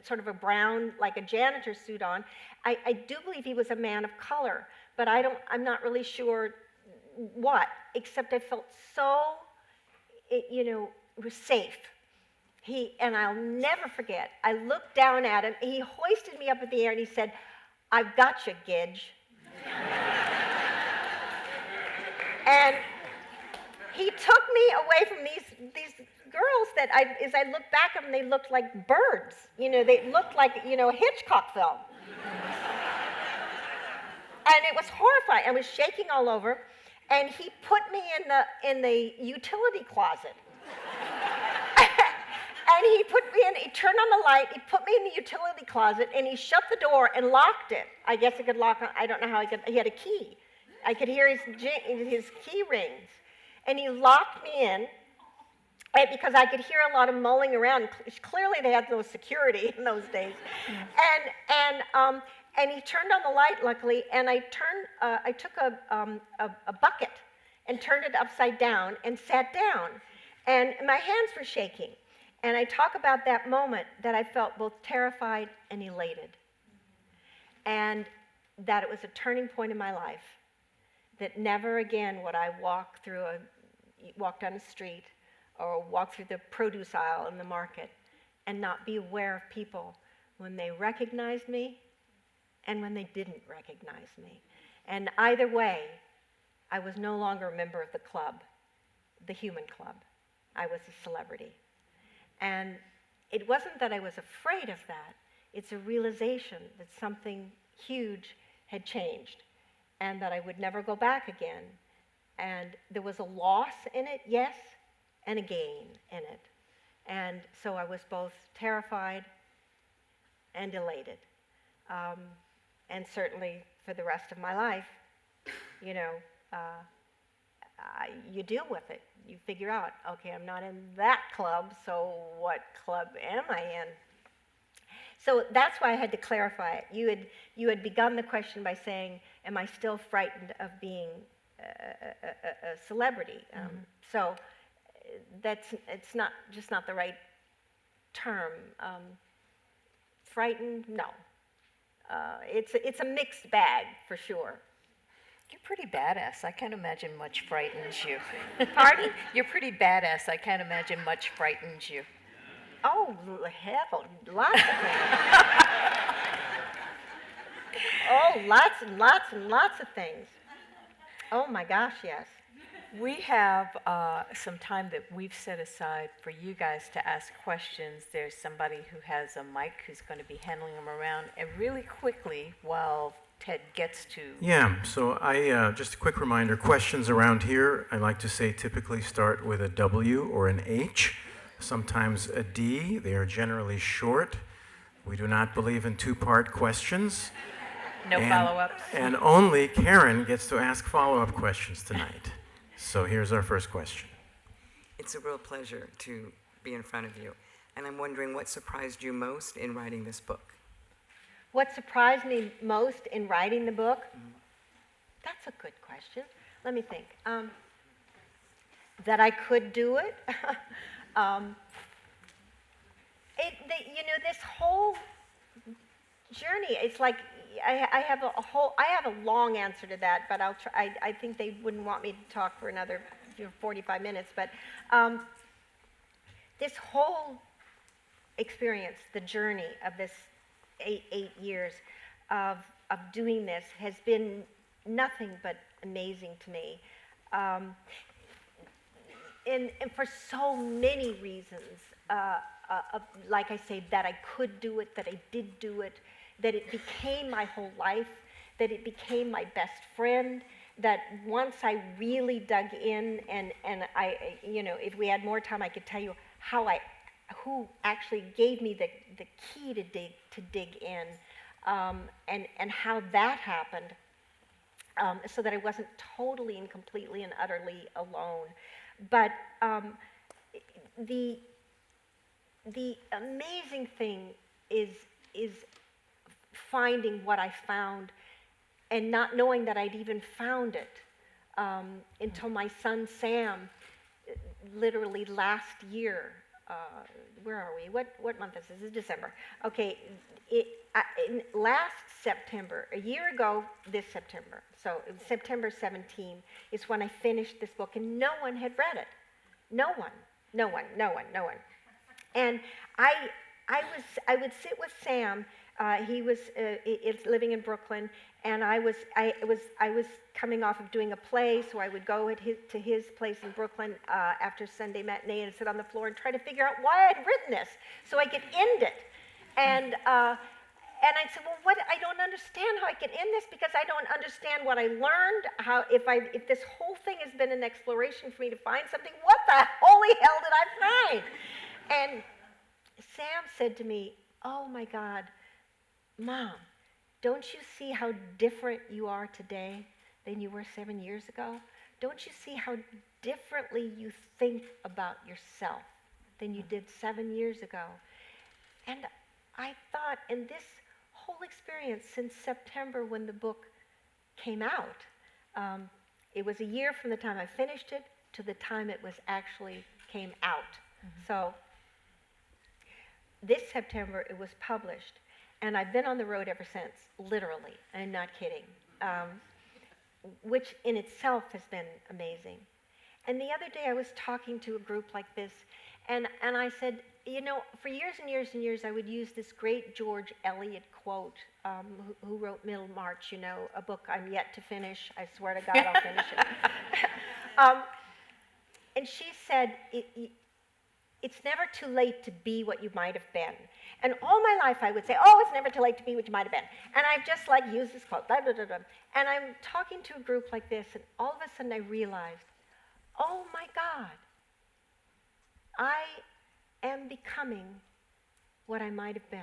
sort of a brown, like a janitor suit on. I do believe he was a man of color, but I'm not really sure what, except I felt so, safe. And I'll never forget, I looked down at him, he hoisted me up in the air and he said, I've got you, Gidge. And he took me away from these girls that as I look back at them, they looked like birds. You know, they looked like, a Hitchcock film. And it was horrifying. I was shaking all over, and he put me in the utility closet. And he turned on the light, he put me in the utility closet, and he shut the door and locked it. I guess it could lock, I don't know how he had a key. I could hear his key rings. And he locked me in, because I could hear a lot of mulling around. Clearly they had no security in those days. And he turned on the light, luckily, and I took a bucket and turned it upside down and sat down. And my hands were shaking. And I talk about that moment that I felt both terrified and elated. And that it was a turning point in my life. That never again would I walk down the street or walk through the produce aisle in the market and not be aware of people when they recognized me and when they didn't recognize me. And either way, I was no longer a member of the club, the human club. I was a celebrity. And it wasn't that I was afraid of that. It's a realization that something huge had changed and that I would never go back again. And there was a loss in it, yes, and a gain in it. And so I was both terrified and elated. And certainly for the rest of my life, you deal with it. You figure out, okay, I'm not in that club, so what club am I in? So that's why I had to clarify it. You had begun the question by saying, am I still frightened of being a celebrity? So it's not the right term. Frightened, no. It's a mixed bag for sure. You're pretty badass. I can't imagine much frightens you. Pardon? You're pretty badass. I can't imagine much frightens you. Oh, hell, lots of things. Oh, lots and lots and lots of things. Oh my gosh, yes. We have some time that we've set aside for you guys to ask questions. There's somebody who has a mic who's going to be handling them around. And really quickly, while Ted gets to... Yeah, so just a quick reminder, questions around here, I like to say typically start with a W or an H. sometimes a D. They are generally short. We do not believe in two-part questions. No follow-ups. And only Karen gets to ask follow-up questions tonight. So here's our first question. It's a real pleasure to be in front of you. And I'm wondering what surprised you most in writing this book? What surprised me most in writing the book? That's a good question. Let me think. That I could do it. This whole journey, it's like I have a long answer to that, but I'll try. I think they wouldn't want me to talk for another 45 minutes. But this whole experience, the journey of this eight years of doing this has been nothing but amazing to me. And for so many reasons, like I say, that I could do it, that I did do it, that it became my whole life, that it became my best friend, that once I really dug in, and I, if we had more time, I could tell you who actually gave me the key to dig in, and how that happened, so that I wasn't totally and completely and utterly alone. But the amazing thing is finding what I found and not knowing that I'd even found it until my son Sam, literally last year. Where are we? What month is this? This is December. Okay, last September, a year ago this September, so September 17 is when I finished this book, and no one had read it. No one. And I would sit with Sam. He was living in Brooklyn, and I was coming off of doing a play, so I would go to his place in Brooklyn after Sunday matinee and sit on the floor and try to figure out why I'd written this, so I could end it. And I said, well, I don't understand how I could end this, because I don't understand what I learned. If this whole thing has been an exploration for me to find something, what the holy hell did I find? And Sam said to me, oh my God, Mom, don't you see how different you are today than you were 7 years ago? Don't you see how differently you think about yourself than you did 7 years ago? And I thought, in this whole experience since September when the book came out, it was a year from the time I finished it to the time it was actually came out. Mm-hmm. So this September it was published. And I've been on the road ever since, literally. I'm not kidding. Which in itself has been amazing. And the other day I was talking to a group like this, and I said, for years and years and years I would use this great George Eliot quote, who wrote Middlemarch, a book I'm yet to finish. I swear to God I'll finish it. And she said, it's never too late to be what you might have been. And all my life I would say, oh, it's never too late to be what you might have been. And I just used this quote, blah, blah, blah, blah. And I'm talking to a group like this, and all of a sudden I realized, oh my God, I am becoming what I might have been.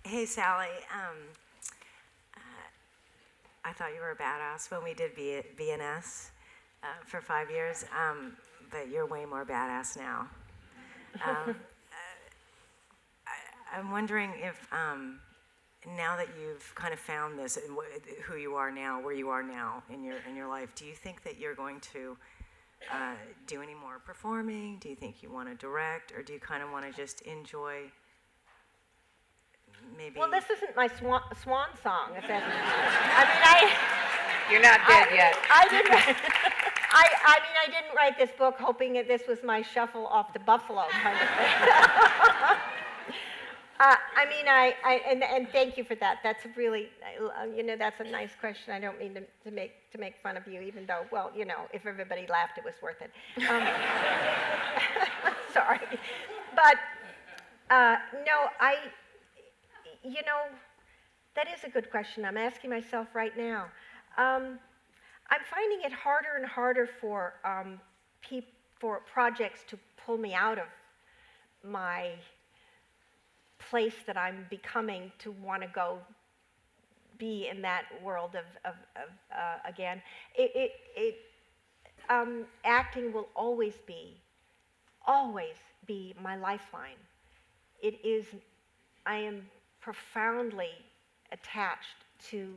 Hey, Sally. I thought you were a badass when we did BNS for 5 years, but you're way more badass now. I'm wondering if now that you've kind of found this and who you are now, where you are now in your life, do you think that you're going to do any more performing? Do you think you want to direct, or do you kind of want to just enjoy? Maybe. Well, this isn't my swan song. If that's, You're not dead yet. I didn't write this book hoping that this was my shuffle off the buffalo kind of thing. And thank you for that. That's a really, that's a nice question. I don't mean to make fun of you, even though, well, if everybody laughed, it was worth it. Sorry, but no, you know, that is a good question. I'm asking myself right now. I'm finding it harder and harder for for projects to pull me out of my place that I'm becoming to want to go be in that world of again. Acting will always be my lifeline. It is, I am profoundly attached to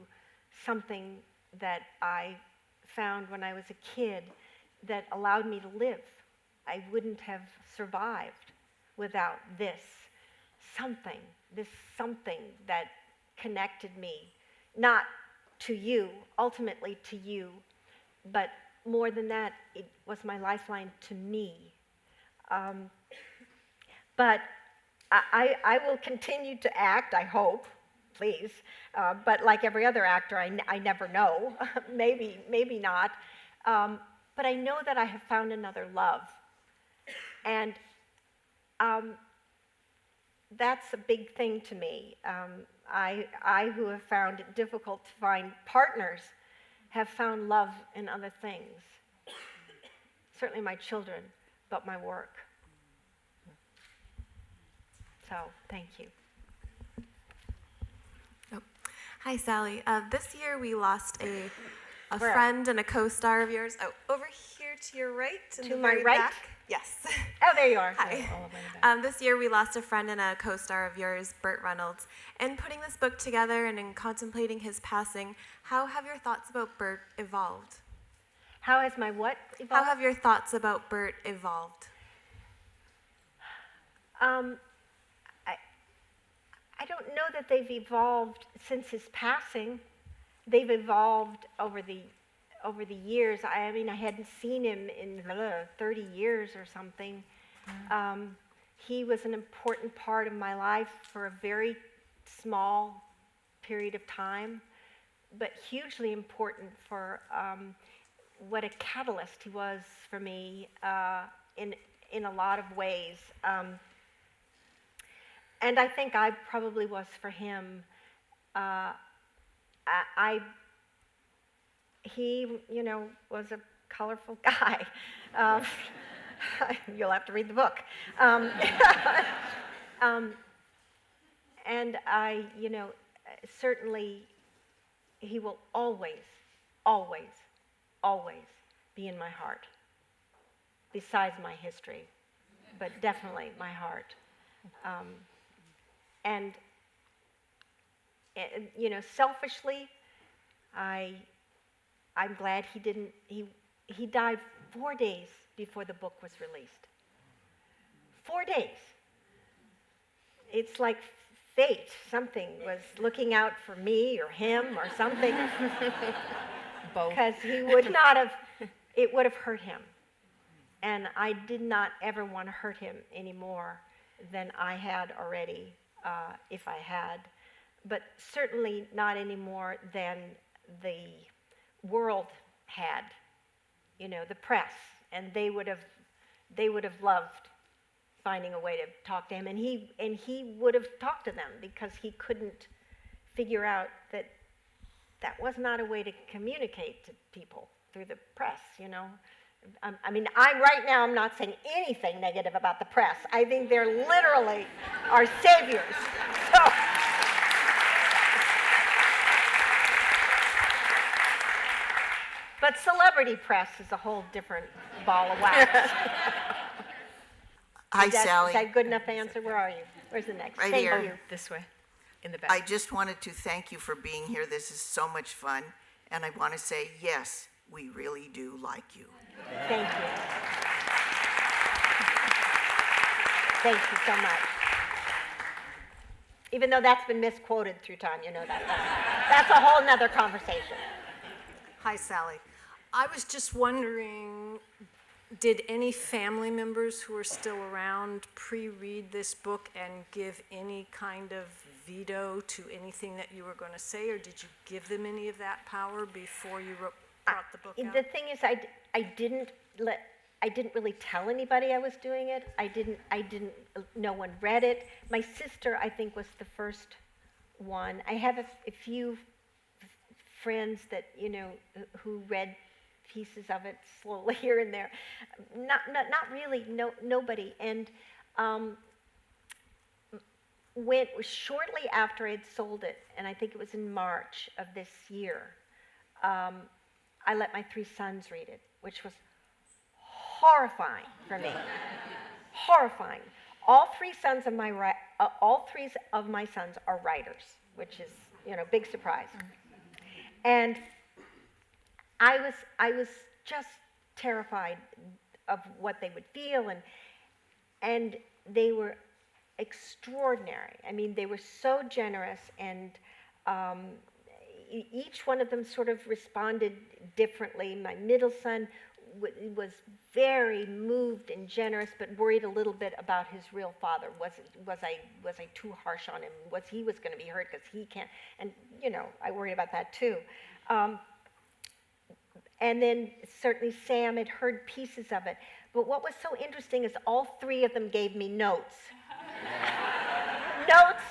something that I found when I was a kid that allowed me to live. I wouldn't have survived without this something that connected me, not to you, ultimately to you, but more than that, it was my lifeline to me. But I will continue to act, I hope, please. But like every other actor, I never know. maybe not. But I know that I have found another love. And that's a big thing to me. I who have found it difficult to find partners, have found love in other things. Certainly my children, but my work. So, thank you. Hi, Sally. This year we lost a Where? friend and a co-star of yours. Oh, over here to your right. In To the my very right? back. Yes. Oh, there you are. Hi. All the way back. This year we lost a friend and a co-star of yours, Burt Reynolds. In putting this book together and in contemplating his passing, how have your thoughts about Burt evolved? How has my what evolved? How have your thoughts about Burt evolved? I don't know that they've evolved since his passing. They've evolved over the years. I mean, I hadn't seen him in 30 years or something. He was an important part of my life for a very small period of time, but hugely important for what a catalyst he was for me in a lot of ways. And I think I probably was for him. He, was a colorful guy. You'll have to read the book. And I, certainly, he will always, always, always be in my heart. Besides my history, but definitely my heart. And selfishly, I'm glad he died 4 days before the book was released. 4 days. It's like fate. Something was looking out for me or him or something. Both. Because he would not have, it would have hurt him. And I did not ever want to hurt him any more than I had already, if I had. But certainly not any more than the world had, the press. And they would have loved finding a way to talk to him. And he would have talked to them because he couldn't figure out that was not a way to communicate to people through the press, I mean, right now I'm not saying anything negative about the press. I think they're literally our saviors. So, but celebrity press is a whole different ball of wax. Hi, Is Sally. that good enough answer? Where are you? Where's the next? Right Thank here. you. This way, in the back. I just wanted to thank you for being here. This is so much fun. And I want to say, yes, we really do like you. Thank you. Thank you so much. Even though that's been misquoted through time, that's a whole nother conversation. Hi, Sally. I was just wondering, did any family members who are still around pre-read this book and give any kind of veto to anything that you were going to say, or did you give them any of that power before you brought the book out? The thing is, I didn't really tell anybody I was doing it. I didn't. No one read it. My sister, I think, was the first one. I have a few friends that, who read pieces of it slowly here and there. Not really, nobody. And shortly after I'd sold it, and I think it was in March of this year, I let my 3 sons read it, which was horrifying for me. Horrifying. All three of my sons are writers, which is, big surprise. And I was just terrified of what they would feel, and they were extraordinary. I mean, they were so generous, and each one of them sort of responded differently. My middle son was very moved and generous, but worried a little bit about his real father. Was I too harsh on him? He was going to be hurt because he can't? And I worried about that too. And then certainly Sam had heard pieces of it. But what was so interesting is all 3 of them gave me notes. Notes?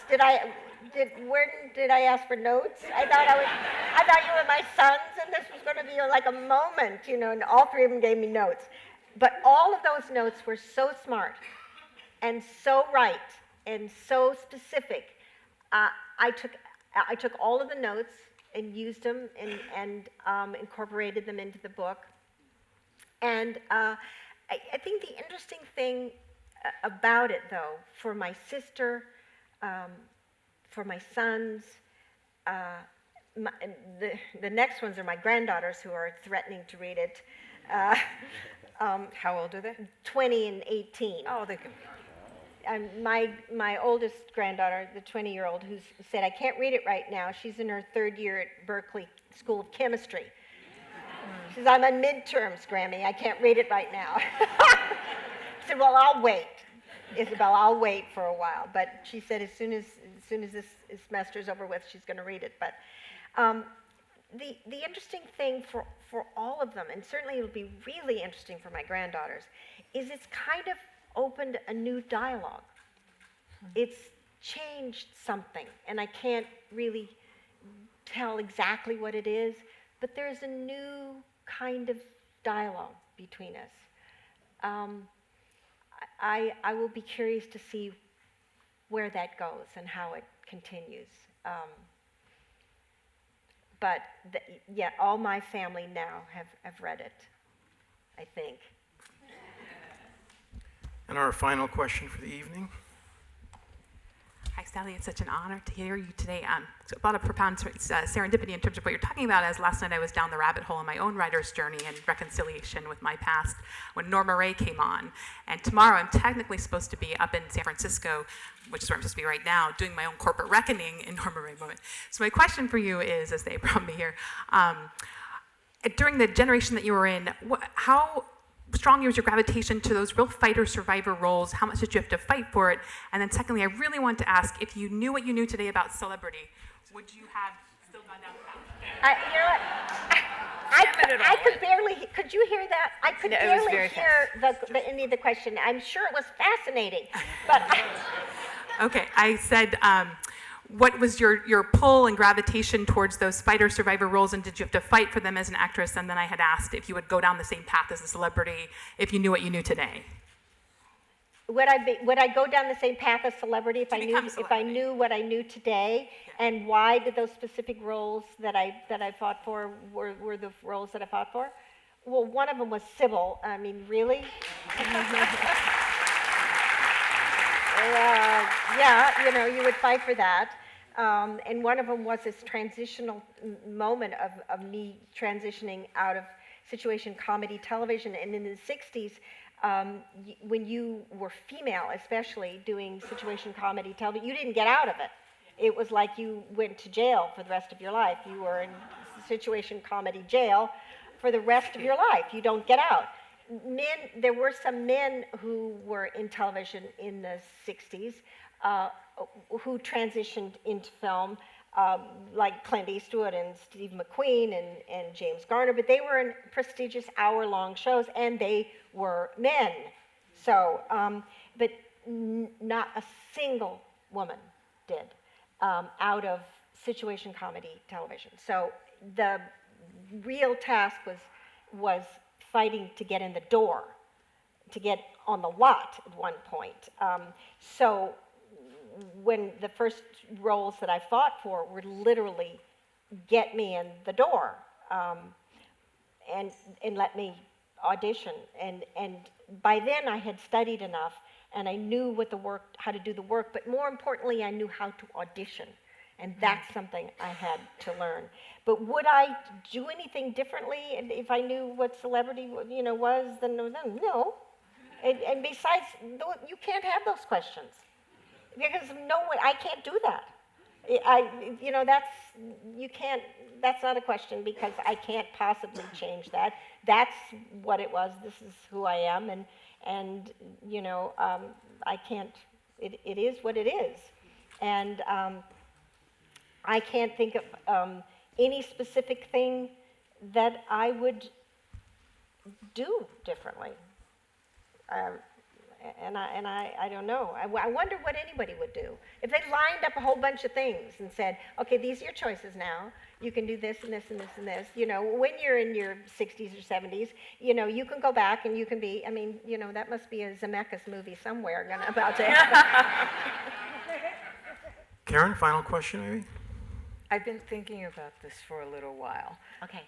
Where did I ask for notes? I thought you were my sons, and this was going to be like a moment, and all 3 of them gave me notes. But all of those notes were so smart and so right and so specific. I took all of the notes and used them and incorporated them into the book. And I think the interesting thing about it, though, for my sister, for my sons, the next ones are my granddaughters who are threatening to read it. How old are they? 20 and 18. Oh, they can. My oldest granddaughter, the 20-year-old, who said, I can't read it right now. She's in her 3rd year at Berkeley School of Chemistry. She says, I'm on midterms, Grammy. I can't read it right now. I said, well, I'll wait. Isabel, I'll wait for a while. But she said as soon as this semester's over with, she's going to read it. But the interesting thing for all of them, and certainly it'll be really interesting for my granddaughters, is it's kind of opened a new dialogue. It's changed something, and I can't really tell exactly what it is, but there's a new kind of dialogue between us. I will be curious to see where that goes and how it continues. But all my family now have read it, I think. And our final question for the evening. Hi, Sally. It's such an honor to hear you today. It's about a profound serendipity in terms of what you're talking about, as last night I was down the rabbit hole in my own writer's journey and reconciliation with my past when Norma Ray came on. And tomorrow I'm technically supposed to be up in San Francisco, which is where I'm supposed to be right now, doing my own corporate reckoning in Norma Ray moment. So my question for you is, as they brought me here, during the generation that you were in, how strong was your gravitation to those real fighter-survivor roles? How much did you have to fight for it? And then secondly, I really want to ask, if you knew what you knew today about celebrity, would you have still gone down the path? You know what? I could barely, could you hear that? I could No, it was barely very hear any of the question. I'm sure it was fascinating, but Okay, I said, what was your pull and gravitation towards those fighter-survivor roles, and did you have to fight for them as an actress? And then I had asked if you would go down the same path as a celebrity if you knew what you knew today. would I go down the same path as celebrity if I become knew what I knew today? And why did those specific roles that I fought for were the roles that I fought for? Well, one of them was Sybil. I mean, really? Yeah, you would fight for that. And one of them was this transitional moment of me transitioning out of situation comedy television. And in the 60s, when you were female, especially doing situation comedy television, you didn't get out of it. It was like you went to jail for the rest of your life. You were in situation comedy jail for the rest of your life. You don't get out. There were some men who were in television in the 60s who transitioned into film, like Clint Eastwood and Steve McQueen and James Garner, but they were in prestigious hour-long shows, and they were men. So, but not a single woman did. out of situation comedy television. So the real task was fighting to get in the door, to get on the lot at one point. So when the first roles that I fought for were literally get me in the door, and let me audition. And by then I had studied enough, and I knew how to do the work, but more importantly, I knew how to audition. And that's something I had to learn. But would I do anything differently if I knew what celebrity, was? Then no. And besides, you can't have those questions, because I can't do that. That's not a question, because I can't possibly change that. That's what it was. This is who I am, and I can't. It is what it is, and I can't think of any specific thing that I would do differently. And I don't know. I wonder what anybody would do. If they lined up a whole bunch of things and said, okay, these are your choices now. You can do this and this and this and this. When you're in your 60s or 70s, you can go back and you can be, that must be a Zemeckis movie somewhere about to happen. Karen, final question, maybe? I've been thinking about this for a little while. Okay.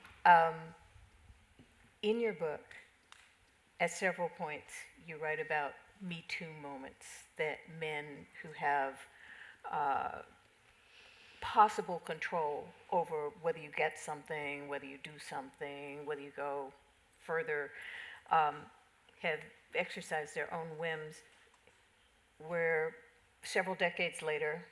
In your book, at several points, you write about Me Too moments, that men who have possible control over whether you get something, whether you do something, whether you go further, have exercised their own whims, where several decades later,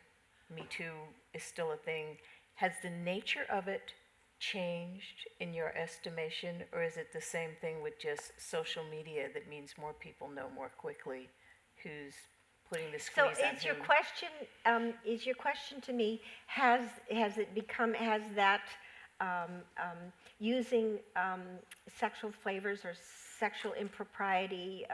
Me Too is still a thing. Has the nature of it changed in your estimation, or is it the same thing with just social media that means more people know more quickly who's putting the squeeze on whom? Is your question to me, has that using sexual flavors or sexual impropriety,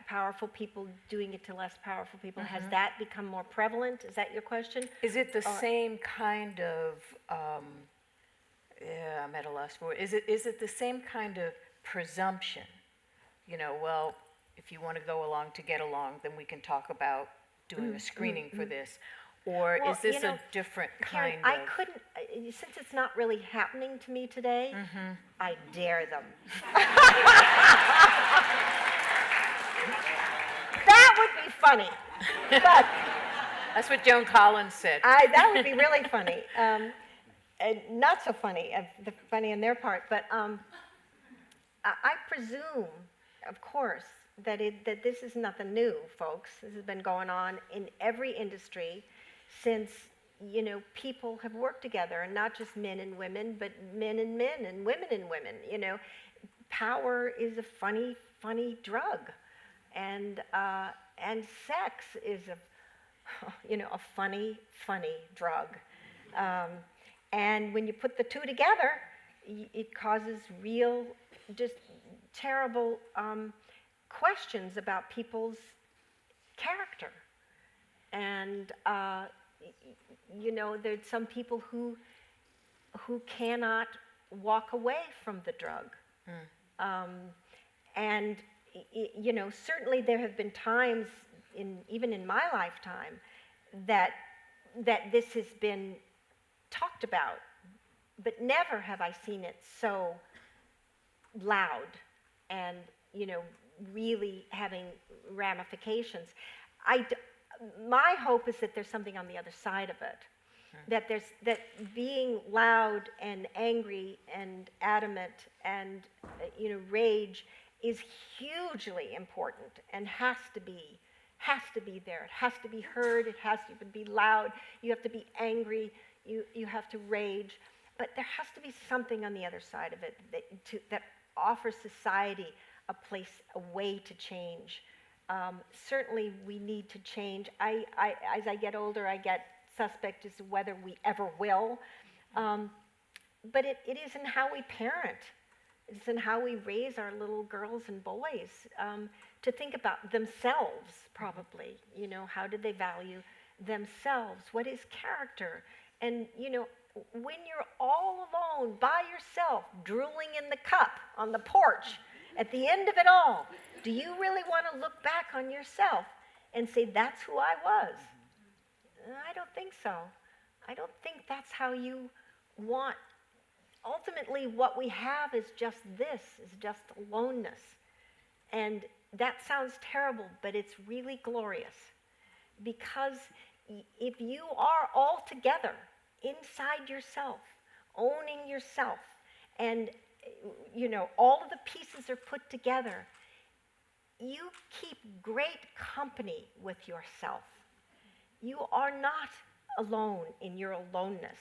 powerful people doing it to less powerful people, has that become more prevalent? Is that your question? Is it the same kind of, I'm at a loss for it. Is it the same kind of presumption? Well, if you want to go along to get along, then we can talk about doing a screening for this. Or is this a different kind of... I couldn't, since it's not really happening to me today, I dare them. That would be funny. But that's what Joan Collins said. that would be really funny. And not so funny, funny on their part, but I presume, of course, that this is nothing new, folks. This has been going on in every industry since, people have worked together, and not just men and women, but men and men and women and women. Power is a funny, funny drug, and sex is a funny, funny drug. And when you put the two together, it causes real, just terrible questions about people's character. And there's some people who cannot walk away from the drug. And certainly there have been times even in my lifetime that this has been talked about, but never have I seen it so loud and really having ramifications. My hope is that there's something on the other side of it, that being loud and angry and adamant and rage is hugely important and has to be there. It has to be heard. It has to be loud. You have to be angry. You have to rage. But there has to be something on the other side of it that offers society a way to change. Certainly we need to change. As I get older, I get suspect as to whether we ever will. But it is in how we parent. It's in how we raise our little girls and boys to think about themselves, probably. How do they value themselves? What is character? And, when you're all alone by yourself, drooling in the cup on the porch, at the end of it all, do you really want to look back on yourself and say, that's who I was? I don't think so. I don't think that's how you want. Ultimately, what we have is just this, is just aloneness. And that sounds terrible, but it's really glorious. Because if you are all together inside yourself, owning yourself, and all of the pieces are put together, you keep great company with yourself. You are not alone in your aloneness.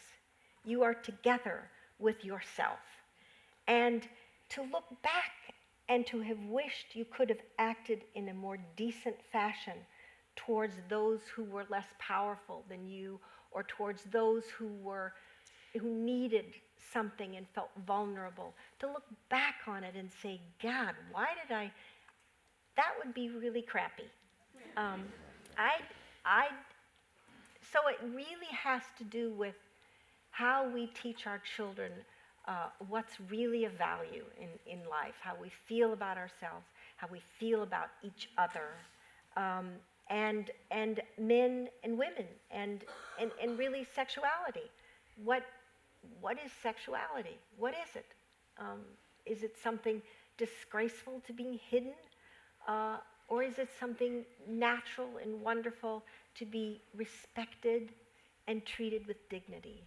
You are together with yourself. And to look back and to have wished you could have acted in a more decent fashion towards those who were less powerful than you, or towards those who needed something and felt vulnerable, to look back on it and say, God, why did I? That would be really crappy. So it really has to do with how we teach our children what's really of value in life, how we feel about ourselves, how we feel about each other, and men and women, and really sexuality. What is sexuality? What is it? Is it something disgraceful to be hidden? Or is it something natural and wonderful to be respected and treated with dignity?